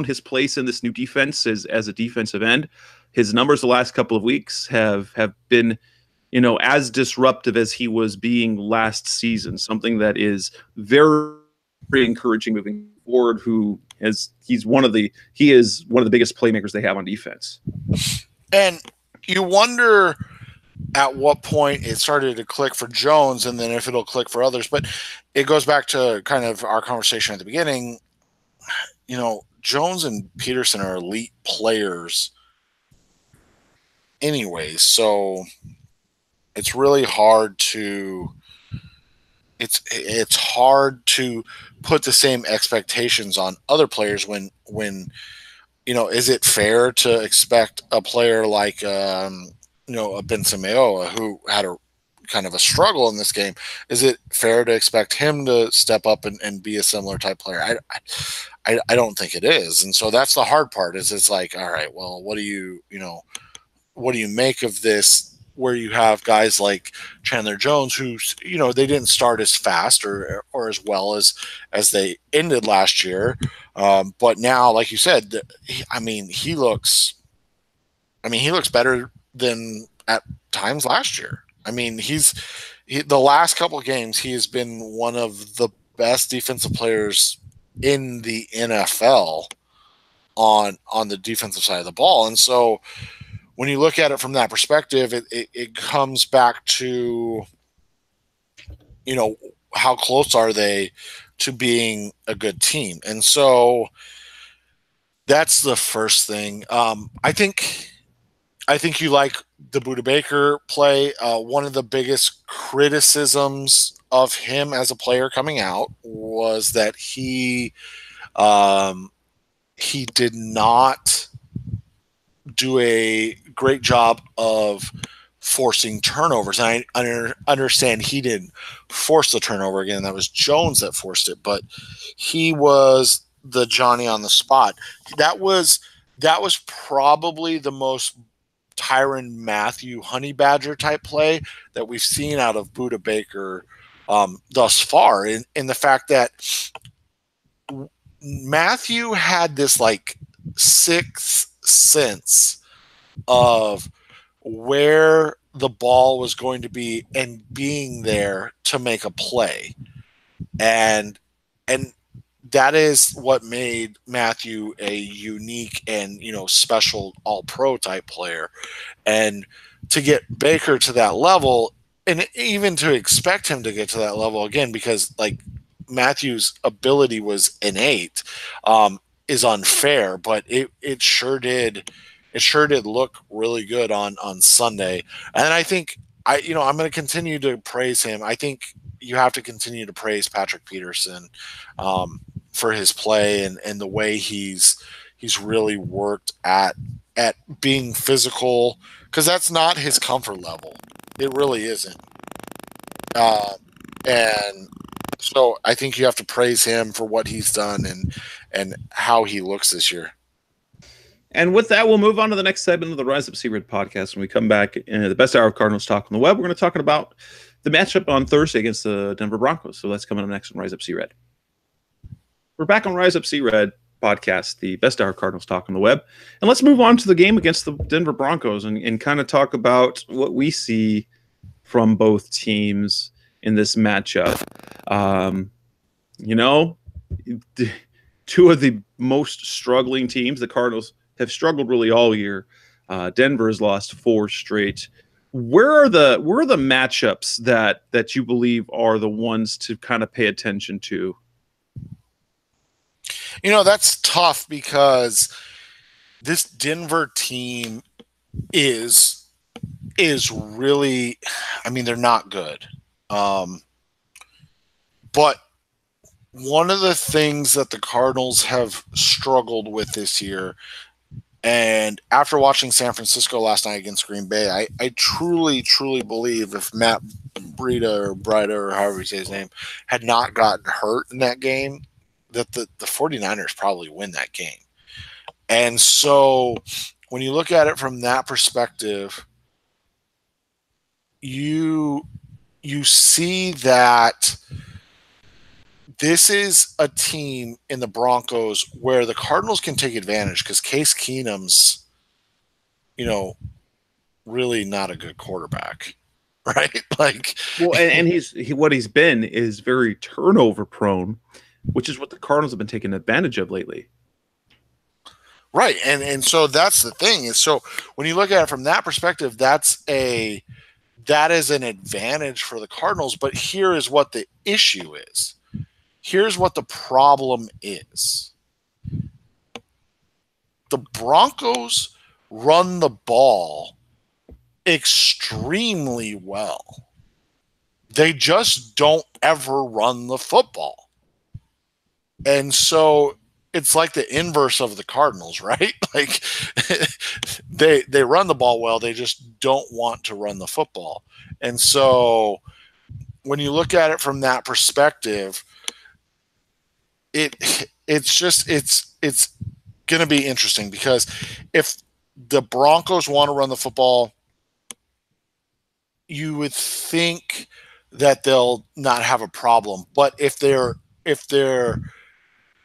his place in this new defense as a defensive end. His numbers the last couple of weeks have been, as disruptive as he was being last season, something that is very, very encouraging moving forward. He is one of the biggest playmakers they have on defense. And you wonder at what point it started to click for Jones, and then if it'll click for others. But it goes back to kind of our conversation at the beginning. Jones and Peterson are elite players anyways, so it's really hard to put the same expectations on other players when is it fair to expect a player like a Ben Semeoa, who had a kind of a struggle in this game, is it fair to expect him to step up and be a similar type player? I don't think it is. And so that's the hard part, is it's like, all right, well, what do you make of this, where you have guys like Chandler Jones, who, they didn't start as fast or as well as they ended last year. But now, like you said, he looks better than at times last year. The last couple of games, he has been one of the best defensive players in the NFL on the defensive side of the ball. And so when you look at it from that perspective, it comes back to, how close are they to being a good team? And so that's the first thing. I think you like the Buda Baker play. One of the biggest criticisms of him as a player coming out was that he did not do a great job of forcing turnovers. And I understand he didn't force the turnover again. That was Jones that forced it, but he was the Johnny on the spot. That was probably the most Tyrann Mathieu honey badger type play that we've seen out of Buda Baker thus far. In the fact that Mathieu had this like sixth sense of where the ball was going to be and being there to make a play. And that is what made Mathieu a unique and, special all-pro type player. And to get Baker to that level, and even to expect him to get to that level again, because like Mathieu's ability was innate, is unfair, but it sure did look really good on Sunday. And I think I'm going to continue to praise him. I think you have to continue to praise Patrick Peterson for his play and the way he's really worked at being physical, because that's not his comfort level. It really isn't. And so I think you have to praise him for what he's done and how he looks this year. And with that, we'll move on to the next segment of the Rise Up Sea Red podcast. When we come back in the best hour of Cardinals Talk on the web, we're going to talk about the matchup on Thursday against the Denver Broncos. So that's coming up next on Rise Up Sea Red. We're back on Rise Up Sea Red podcast, the best hour of Cardinals Talk on the web. And let's move on to the game against the Denver Broncos and kind of talk about what we see from both teams in this matchup. Two of the most struggling teams, the Cardinals have struggled really all year. Denver has lost 4 straight. Where are the matchups that you believe are the ones to kind of pay attention to? That's tough because this Denver team is really, they're not good. But one of the things that the Cardinals have struggled with this year, and after watching San Francisco last night against Green Bay, I truly, truly believe if Matt Breida, or however you say his name, had not gotten hurt in that game, that the 49ers probably win that game. And so when you look at it from that perspective, you see that this is a team in the Broncos where the Cardinals can take advantage because Case Keenum's, really not a good quarterback, right? And what he's been is very turnover prone, which is what the Cardinals have been taking advantage of lately. Right. And so that's the thing is, so when you look at it from that perspective, that is an advantage for the Cardinals. But here is what the issue is. Here's what the problem is. The Broncos run the ball extremely well. They just don't ever run the football. And so it's like the inverse of the Cardinals, right? Like they run the ball well, they just don't want to run the football. And so when you look at it from that perspective, it's going to be interesting because if the Broncos want to run the football, you would think that they'll not have a problem. But if they're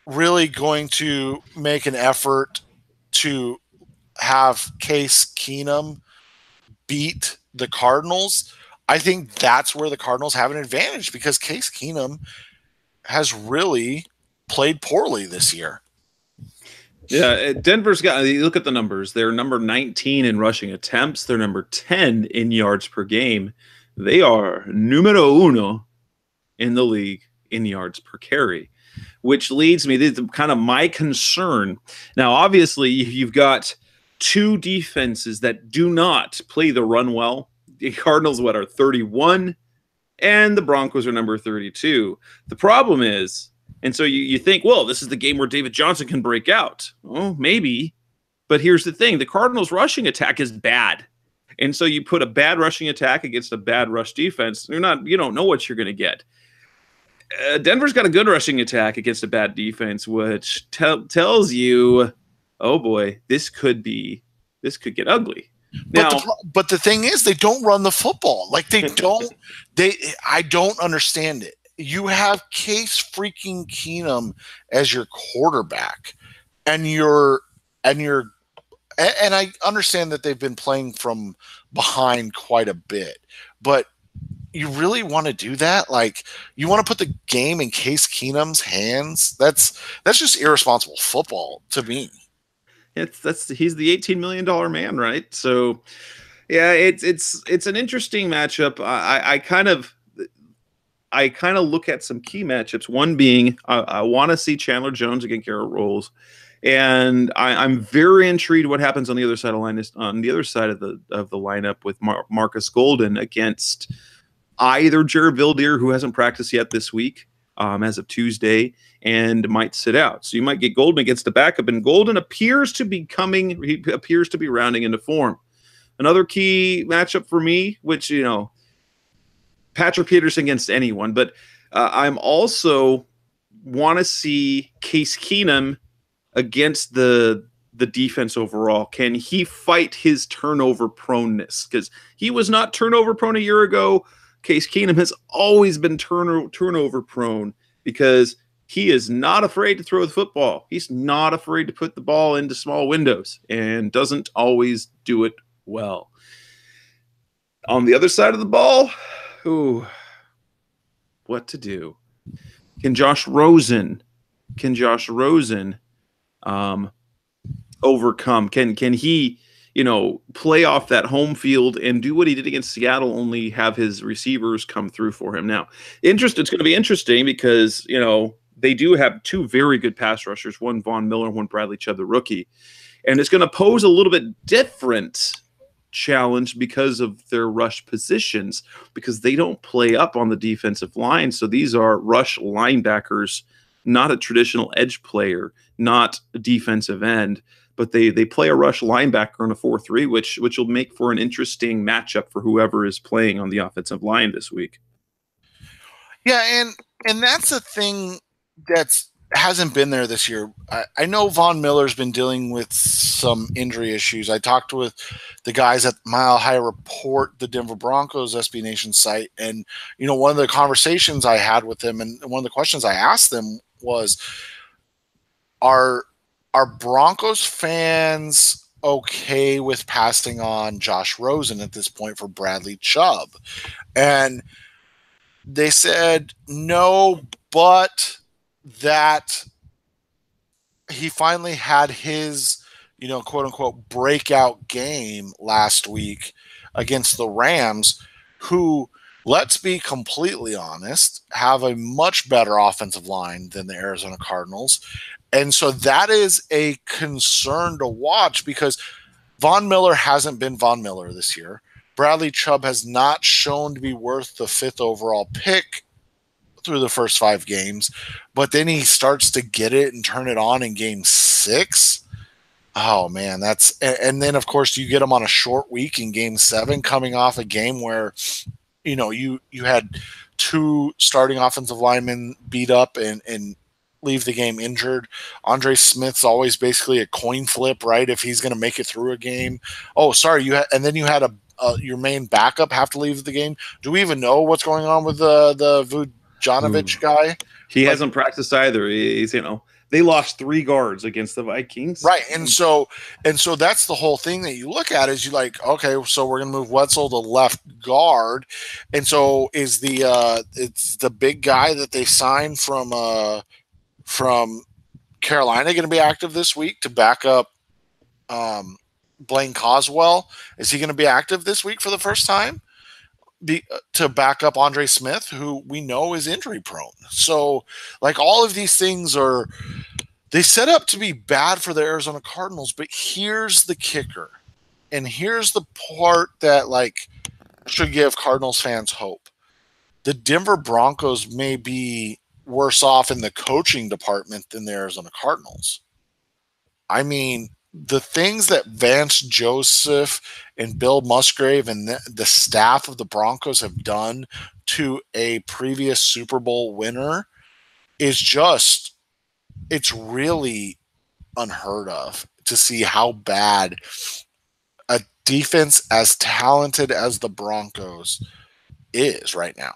really going to make an effort to have Case Keenum beat the Cardinals, I think that's where the Cardinals have an advantage because Case Keenum has really played poorly this year. Yeah, Denver's got, you look at the numbers. They're number 19 in rushing attempts. They're number 10 in yards per game. They are numero uno in the league in yards per carry, which leads me to kind of my concern. Now, obviously, you've got two defenses that do not play the run well. The Cardinals, are 31, and the Broncos are number 32. The problem is, and so you think, well, this is the game where David Johnson can break out. Well, maybe. But here's the thing. The Cardinals' rushing attack is bad. And so you put a bad rushing attack against a bad rush defense. You don't know what you're going to get. Denver's got a good rushing attack against a bad defense, which tells you, oh boy, this could get ugly. Now, but the thing is, they don't run the football. Like I don't understand it. You have Case freaking Keenum as your quarterback, and I understand that they've been playing from behind quite a bit, but you really want to do that? Like, you want to put the game in Case Keenum's hands? That's just irresponsible football to me. He's the $18 million man, right? So, yeah, it's an interesting matchup. I kind of look at some key matchups. One being, I want to see Chandler Jones against Garrett Rolls, and I'm very intrigued what happens on the other side of the line. On the other side of the lineup with Marcus Golden against either Jared Villiers, who hasn't practiced yet this week, as of Tuesday, and might sit out. So you might get Golden against the backup, and Golden appears to be rounding into form. Another key matchup for me, which, Patrick Peterson against anyone, but I'm also want to see Case Keenum against the defense overall. Can he fight his turnover proneness? Because he was not turnover prone a year ago. Case Keenum has always been turnover prone because he is not afraid to throw the football. He's not afraid to put the ball into small windows and doesn't always do it well. On the other side of the ball, what to do? Can Josh Rosen overcome? Can he, play off that home field and do what he did against Seattle, only have his receivers come through for him? Now, it's going to be interesting because, they do have two very good pass rushers, one Von Miller, one Bradley Chubb, the rookie. And it's going to pose a little bit different challenge because of their rush positions, because they don't play up on the defensive line. So these are rush linebackers, not a traditional edge player, not a defensive end, but they play a rush linebacker in a 4-3, which will make for an interesting matchup for whoever is playing on the offensive line this week. Yeah, and that's a thing that's hasn't been there this year. I know Von Miller's been dealing with some injury issues. I talked with the guys at Mile High Report, the Denver Broncos SB Nation site, and one of the conversations I had with them, and one of the questions I asked them was, are Broncos fans okay with passing on Josh Rosen at this point for Bradley Chubb? And they said no, but that he finally had his, quote unquote, breakout game last week against the Rams, who, let's be completely honest, have a much better offensive line than the Arizona Cardinals. And so that is a concern to watch because Von Miller hasn't been Von Miller this year. Bradley Chubb has not shown to be worth the 5th overall pick through the first 5 games, but then he starts to get it and turn it on in game 6. Oh man, and then of course you get him on a short week in game 7, coming off a game where, you had 2 starting offensive linemen beat up and leave the game injured. Andre Smith's always basically a coin flip, right? If he's going to make it through a game. Oh, sorry. And then you had your main backup have to leave the game. Do we even know what's going on with the Vujanovic guy? He hasn't practiced either. He's, they lost 3 guards against the Vikings. Right. And so that's the whole thing that you look at is you like, okay, so we're going to move Wetzel to left guard. And so is it's the big guy that they signed from from Carolina going to be active this week to back up Blaine Coswell? Is he going to be active this week for the first time to back up Andre Smith, who we know is injury prone? So, like, all of these things they set up to be bad for the Arizona Cardinals. But here's the kicker, and here's the part that should give Cardinals fans hope. The Denver Broncos may be worse off in the coaching department than the Arizona Cardinals. I mean, the things that Vance Joseph and Bill Musgrave and the staff of the Broncos have done to a previous Super Bowl winner is just, it's really unheard of to see how bad a defense as talented as the Broncos is right now.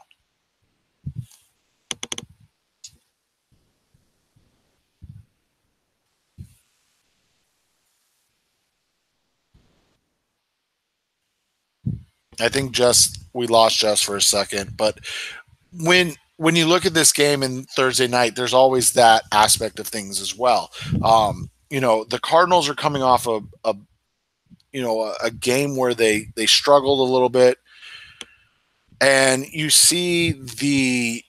I think we lost Jess for a second, but when you look at this game in Thursday night, there's always that aspect of things as well. The Cardinals are coming off a game where they struggled a little bit, and you see the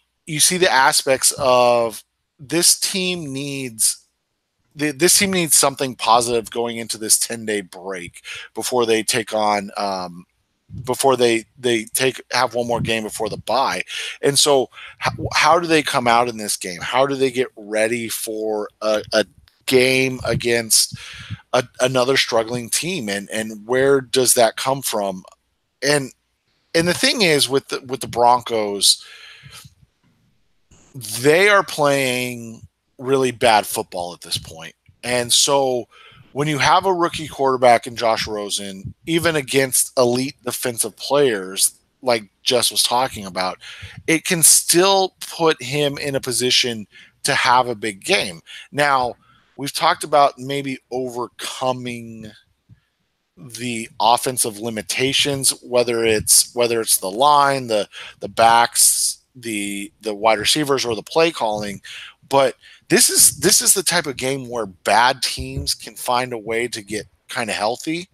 aspects of this team needs something positive going into this 10-day break before they take on before they have one more game before the bye. And so how do they come out in this game? How do they get ready for a game against another struggling team? And where does that come from? And the thing is with the Broncos, they are playing really bad football at this point. And so when you have a rookie quarterback in Josh Rosen, even against elite defensive players like Jess was talking about, it can still put him in a position to have a big game. Now, we've talked about maybe overcoming the offensive limitations, whether it's the line, the backs, the wide receivers, or the play calling, but this is the type of game where bad teams can find a way to get kind of healthy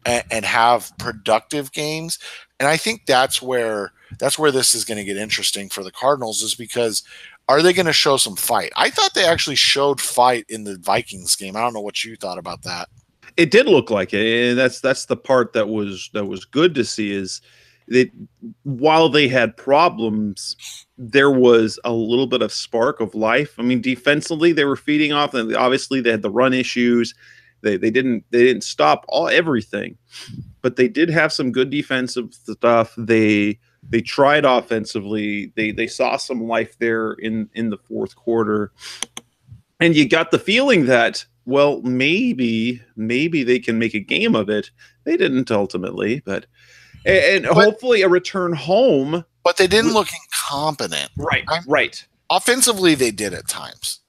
and have productive games. And I think that's where this is going to get interesting for the Cardinals, is because are they going to show some fight? I thought they actually showed fight in the Vikings game. I don't know what you thought about that. It did look like it, and that's the part that was good to see, is that while they had problems, there was a little bit of spark of life. I mean, defensively, they were feeding off, and obviously they had the run issues. They didn't stop everything, but they did have some good defensive stuff. They tried offensively. They saw some life there in the fourth quarter, and you got the feeling that, well, maybe they can make a game of it. They didn't ultimately, but hopefully a return home. But they didn't look incompetent. Right. Offensively, they did at times,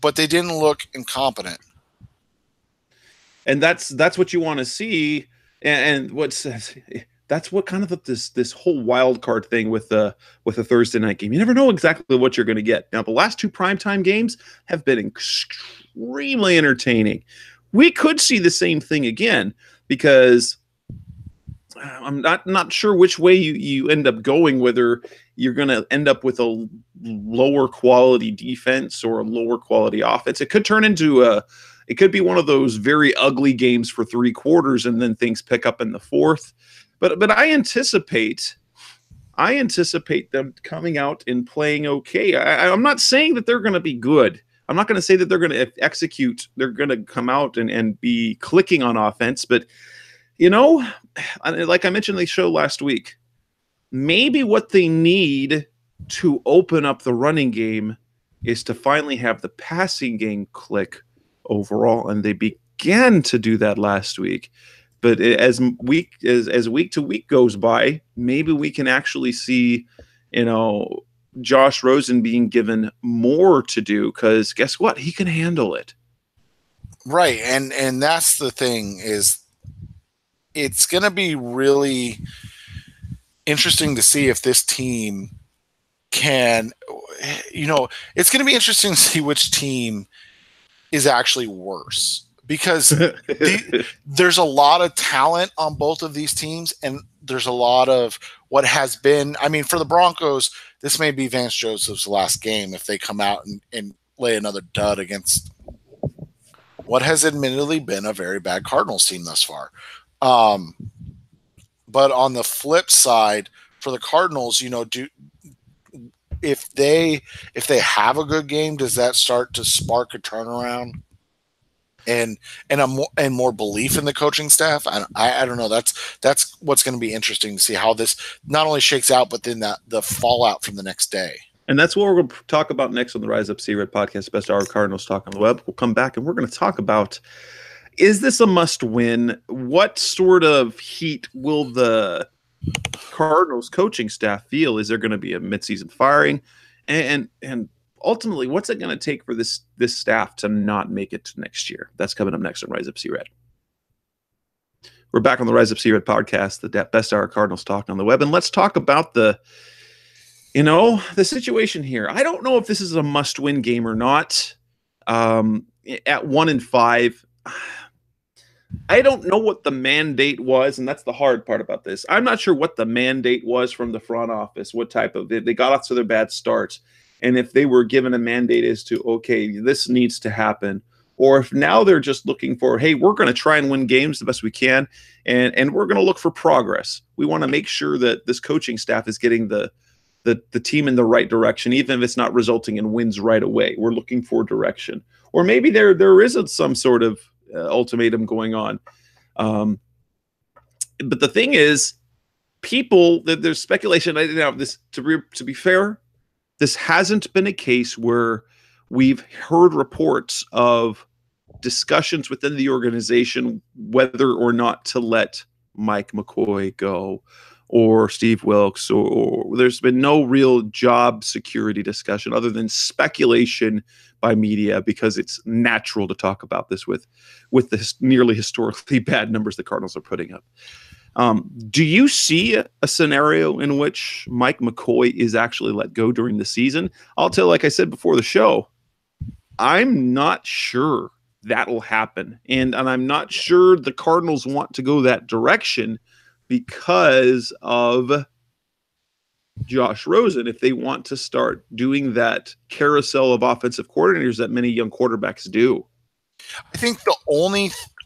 but they didn't look incompetent. And that's what you want to see. And that's what kind of this whole wild card thing with a Thursday night game. You never know exactly what you're going to get. Now, the last two primetime games have been extremely entertaining. We could see the same thing again, because I'm not sure which way you end up going, whether you're going to end up with a lower quality defense or a lower quality offense. It could turn into it could be one of those very ugly games for 3 quarters, and then things pick up in the fourth. But I anticipate them coming out and playing okay. I'm not saying that they're going to be good. I'm not going to say that they're going to execute. They're going to come out and be clicking on offense. But, like I mentioned in the show last week, maybe what they need to open up the running game is to finally have the passing game click overall. And they began to do that last week. But as week to week goes by, maybe we can actually see, Josh Rosen being given more to do, because guess what? He can handle it. Right. And that's the thing, is it's going to be really interesting to see if this team can, it's going to be interesting to see which team is actually worse, because there's a lot of talent on both of these teams, and there's a lot of what has been. I mean, for the Broncos, this may be Vance Joseph's last game if they come out and lay another dud against what has admittedly been a very bad Cardinals team thus far. But on the flip side, for the Cardinals, if they have a good game, does that start to spark a turnaround and more belief in the coaching staff? I don't know. That's what's going to be interesting to see how this not only shakes out, but then the fallout from the next day. And that's what we're going to talk about next on the Rise Up Sea Red podcast, Best Hour Cardinals Talk on the Web. We'll come back and we're going to talk about, is this a must win? What sort of heat will the Cardinals coaching staff feel? Is there going to be a midseason firing? And ultimately, what's it going to take for this staff to not make it to next year? That's coming up next on Rise Up Sea Red. We're back on the Rise Up Sea Red podcast, the Best Hour Cardinals Talk on the Web. And let's talk about the situation here. I don't know if this is a must-win game or not. At 1-5, I don't know what the mandate was, and that's the hard part about this. I'm not sure what the mandate was from the front office, what type of – they got off to their bad starts, and if they were given a mandate as to, okay, this needs to happen, or if now they're just looking for, hey, we're going to try and win games the best we can, and we're going to look for progress. We want to make sure that this coaching staff is getting the team in the right direction, even if it's not resulting in wins right away. We're looking for direction. Or maybe there isn't some sort of ultimatum going on. But the thing is, there's speculation. To be fair, this hasn't been a case where we've heard reports of discussions within the organization whether or not to let Mike McCoy go, or Steve Wilkes, or there's been no real job security discussion other than speculation by media, because it's natural to talk about this with the nearly historically bad numbers the Cardinals are putting up. Do you see a scenario in which Mike McCoy is actually let go during the season? I'll tell, like I said before the show, I'm not sure that'll happen. And I'm not sure the Cardinals want to go that direction because of Josh Rosen, if they want to start doing that carousel of offensive coordinators that many young quarterbacks do. I think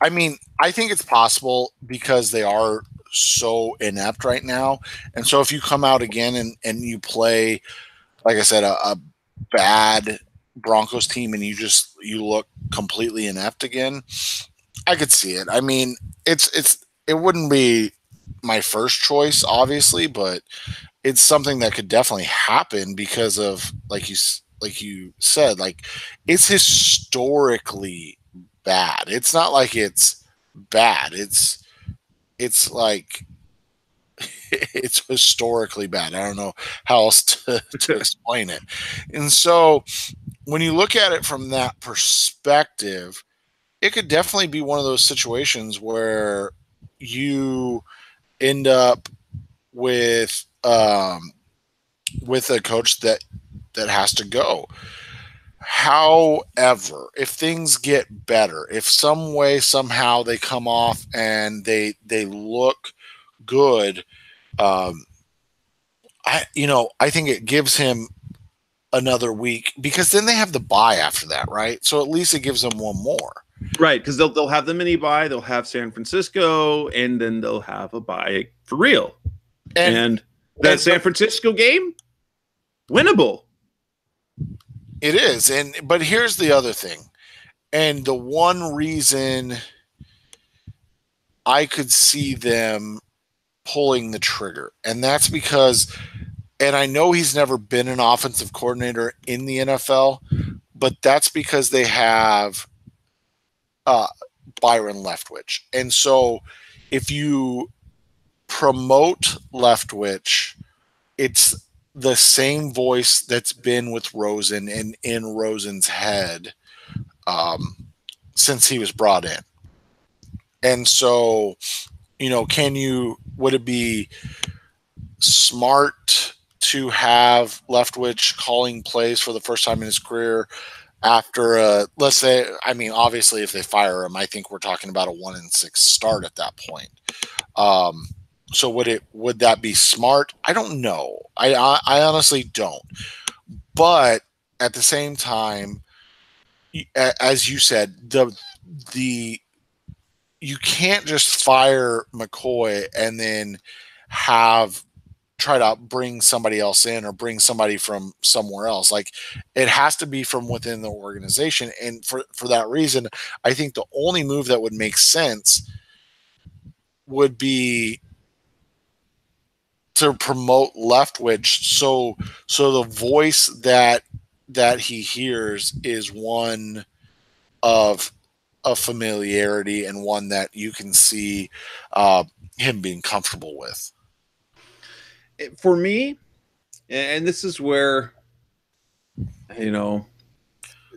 I think it's possible because they are so inept right now. And so if you come out again and you play, like I said, a bad Broncos team and you look completely inept again, I could see it. I mean, it wouldn't be my first choice, obviously, but it's something that could definitely happen because of, like you said, like, it's historically bad. It's not like it's bad. It's like it's historically bad. I don't know how else to explain it. And so when you look at it from that perspective, it could definitely be one of those situations where you end up with a coach that has to go. However, if things get better, if some way somehow they come off and they look good, I think it gives him another week, because then they have the bye after that, right? So at least it gives them one more. Right, because they'll have the mini bye, they'll have San Francisco, and then they'll have a bye for real. And that San Francisco game, winnable. It is, but here's the other thing, and the one reason I could see them pulling the trigger, and that's because, and I know he's never been an offensive coordinator in the NFL, but that's because they have Byron Leftwich. And so if you promote Leftwich, it's the same voice that's been with Rosen and in Rosen's head since he was brought in. And so, would it be smart to have Leftwich calling plays for the first time in his career after let's say, I mean, obviously if they fire him, I think we're talking about a 1-6 start at that point. So would that be smart? I don't know. I honestly don't. But at the same time, as you said, the you can't just fire McCoy and then try to bring somebody else in or bring somebody from somewhere else. Like, it has to be from within the organization. And for that reason, I think the only move that would make sense would be to promote Leftwich. So the voice that he hears is one of familiarity and one that you can see him being comfortable with. For me, and this is where,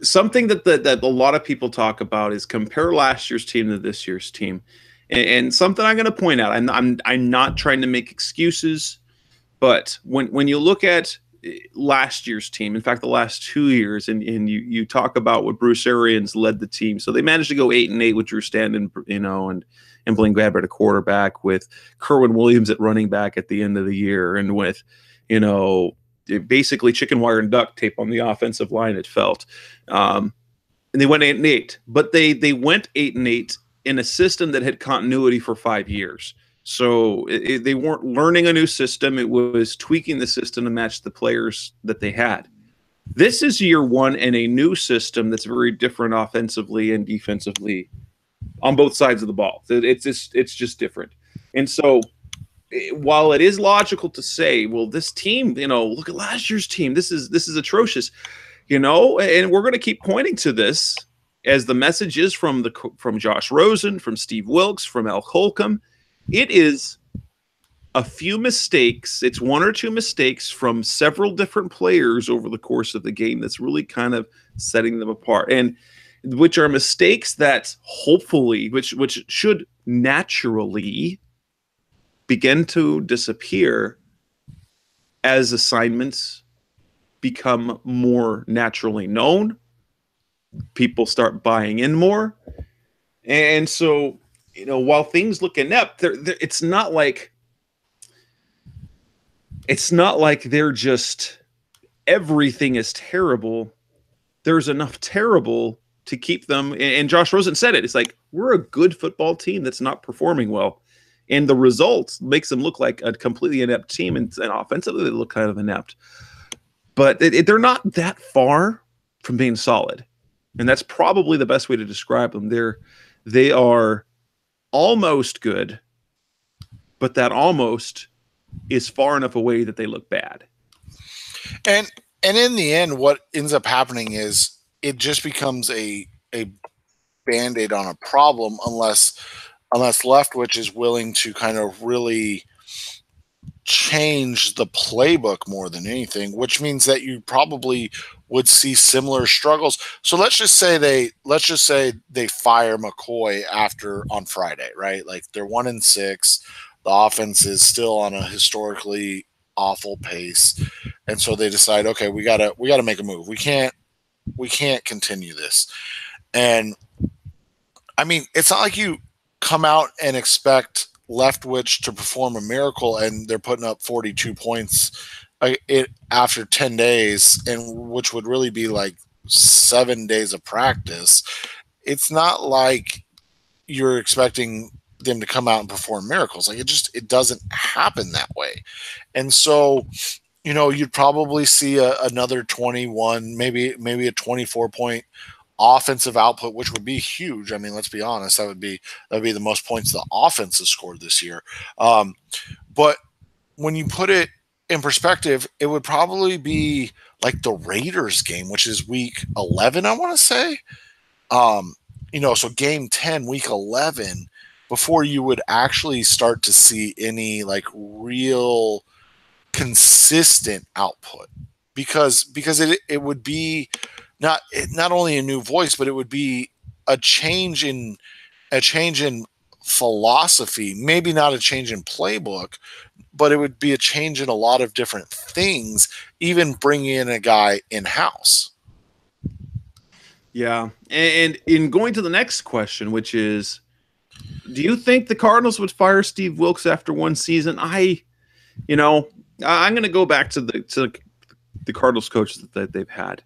something that a lot of people talk about is compare last year's team to this year's team. And something I'm going to point out, I'm not trying to make excuses, but when you look at last year's team, in fact, the last 2 years, and you talk about what Bruce Arians led the team. So they managed to go 8-8 with Drew Stanton, and Blaine Gabbert at quarterback, with Kerwin Williams at running back at the end of the year, and with, basically chicken wire and duct tape on the offensive line, it felt. And they went 8-8, but they went 8-8 in a system that had continuity for 5 years. So they weren't learning a new system. It was tweaking the system to match the players that they had. This is year one in a new system that's very different offensively and defensively on both sides of the ball. It's just different. And so while it is logical to say, well, this team, look at last year's team. This is atrocious, and we're going to keep pointing to this as the message is from Josh Rosen, from Steve Wilkes, from Al Holcomb. It is a few mistakes. It's one or two mistakes from several different players over the course of the game that's really kind of setting them apart, and which are mistakes that hopefully, which should naturally begin to disappear as assignments become more naturally known. People start buying in more. And so, while things look inept, it's not like they're just, everything is terrible. There's enough terrible to keep them. And Josh Rosen said it. It's like, we're a good football team that's not performing well. And the results makes them look like a completely inept team, and offensively they look kind of inept. But they're not that far from being solid, and that's probably the best way to describe them. They are almost good, but that almost is far enough away that they look bad. And in the end, what ends up happening is it just becomes a Band-Aid on a problem unless Leftwich is willing to kind of really change the playbook more than anything, which means that you probably would see similar struggles. So let's just say they fire McCoy on Friday, right? Like, they're 1-6. The offense is still on a historically awful pace, and so they decide, okay, we gotta make a move. We can't continue this. And I mean, it's not like you come out and expect Leftwich to perform a miracle and they're putting up 42 points after 10 days, and which would really be like 7 days of practice. It's not like you're expecting them to come out and perform miracles. Like, it doesn't happen that way. And so, you'd probably see another 21, maybe a 24 point offensive output, which would be huge. I mean, let's be honest, that would be the most points the offense has scored this year. But when you put it in perspective, it would probably be like the Raiders game, which is week 11, I want to say. So game 10, week 11, before you would actually start to see any like real consistent output, because it would be not only a new voice, but it would be a change in philosophy, maybe not a change in playbook, but it would be a change in a lot of different things, even bringing in a guy in-house. Yeah. And in going to the next question, which is, do you think the Cardinals would fire Steve Wilkes after one season? I'm going to go back to the Cardinals coaches that they've had.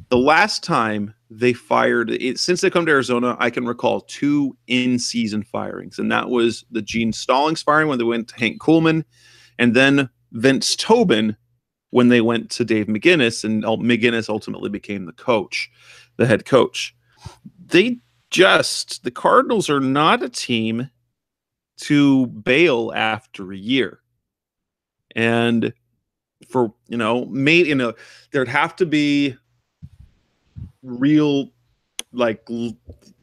The last time they fired, since they come to Arizona, I can recall 2 in-season firings, and that was the Gene Stallings firing when they went to Hank Coolman, and then Vince Tobin when they went to Dave McGinnis, and McGinnis ultimately became the head coach. The Cardinals are not a team to bail after a year. And for, there'd have to be real, like,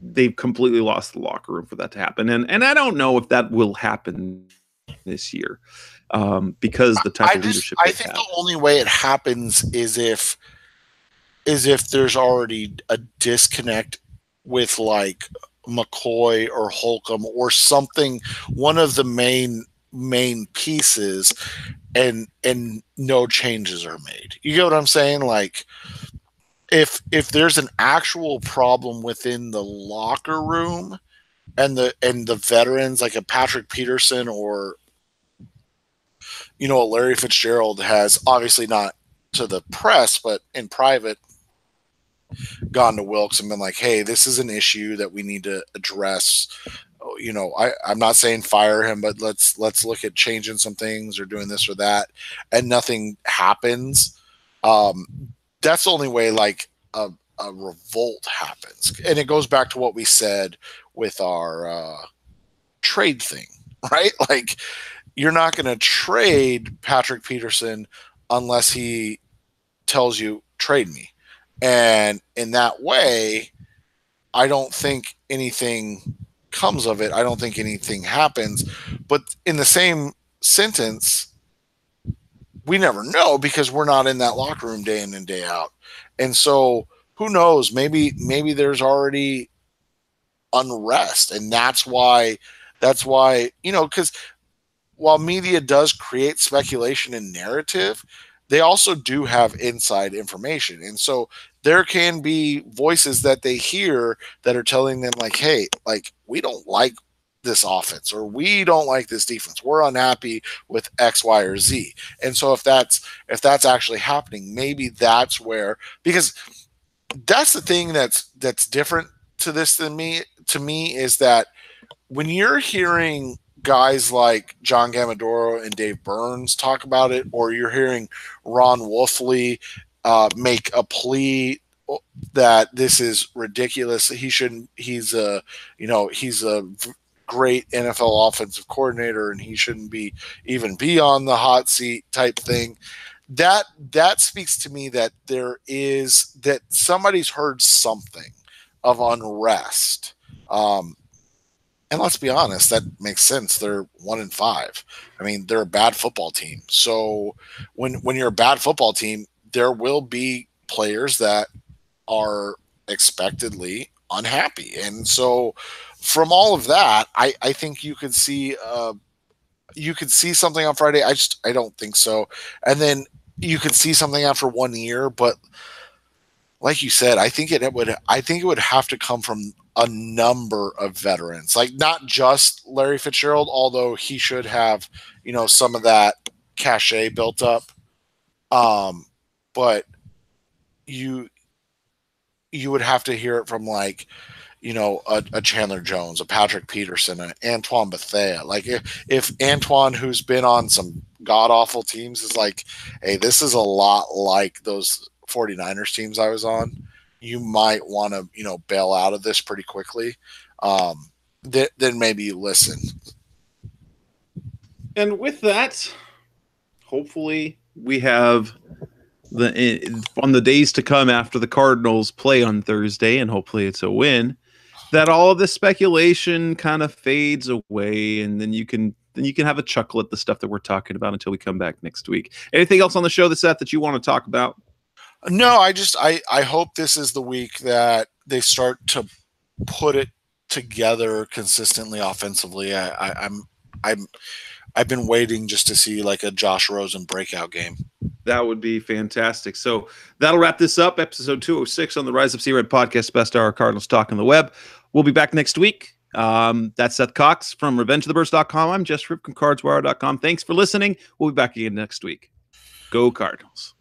they've completely lost the locker room for that to happen. And I don't know if that will happen this year, because the type of leadership I think the only way it happens is if there's already a disconnect with like McCoy or Holcomb or something, one of the main pieces, and no changes are made. You get what I'm saying? Like, if there's an actual problem within the locker room and the veterans, like a Patrick Peterson or a Larry Fitzgerald has, obviously not to the press, but in private, gone to Wilkes and been like, hey, this is an issue that we need to address. I'm not saying fire him, but let's look at changing some things or doing this or that, and nothing happens. That's the only way like a revolt happens. And it goes back to what we said with our trade thing, right? Like, you're not going to trade Patrick Peterson unless he tells you trade me. And in that way, I don't think anything comes of it. I don't think anything happens. But in the same sentence, we never know because we're not in that locker room day in and day out. And so who knows? Maybe there's already unrest. And that's why, because while media does create speculation and narrative, they also do have inside information. And so there can be voices that they hear that are telling them like, hey, like, we don't like this offense, or we don't like this defense. We're unhappy with X, Y, or Z. And so if that's actually happening, maybe that's where, because that's the thing that's different to me is that when you're hearing guys like John Gamadoro and Dave Burns talk about it, or you're hearing Ron Wolfley make a plea that this is ridiculous. He's a great NFL offensive coordinator and he shouldn't even be on the hot seat type thing. That speaks to me that that somebody's heard something of unrest. And let's be honest, that makes sense. They're 1-5. I mean, they're a bad football team. So when you're a bad football team, there will be players that are expectedly unhappy. And so from all of that, I think you could see something on Friday. I don't think so. And then you could see something after 1 year, but like you said, I think it would have to come from a number of veterans, like not just Larry Fitzgerald, although he should have, some of that cachet built up. But you would have to hear it from like, a Chandler Jones, a Patrick Peterson, an Antoine Bethea. Like if Antoine, who's been on some god awful teams, is like, hey, this is a lot like those 49ers teams I was on, you might want to, bail out of this pretty quickly. Then maybe you listen. And with that, hopefully we have on the days to come after the Cardinals play on Thursday, and hopefully it's a win, that all of this speculation kind of fades away, and then you can have a chuckle at the stuff that we're talking about until we come back next week. Anything else on the show, Seth, that you want to talk about? No, I hope this is the week that they start to put it together consistently offensively. I've been waiting just to see like a Josh Rosen breakout game. That would be fantastic. So that'll wrap this up. Episode 206 on the Rise Up Sea Red podcast, Best Hour Cardinals Talk on the Web. We'll be back next week. That's Seth Cox from RevengeOfTheBirds.com. I'm Jess Fripp from CardsWire.com. Thanks for listening. We'll be back again next week. Go Cardinals.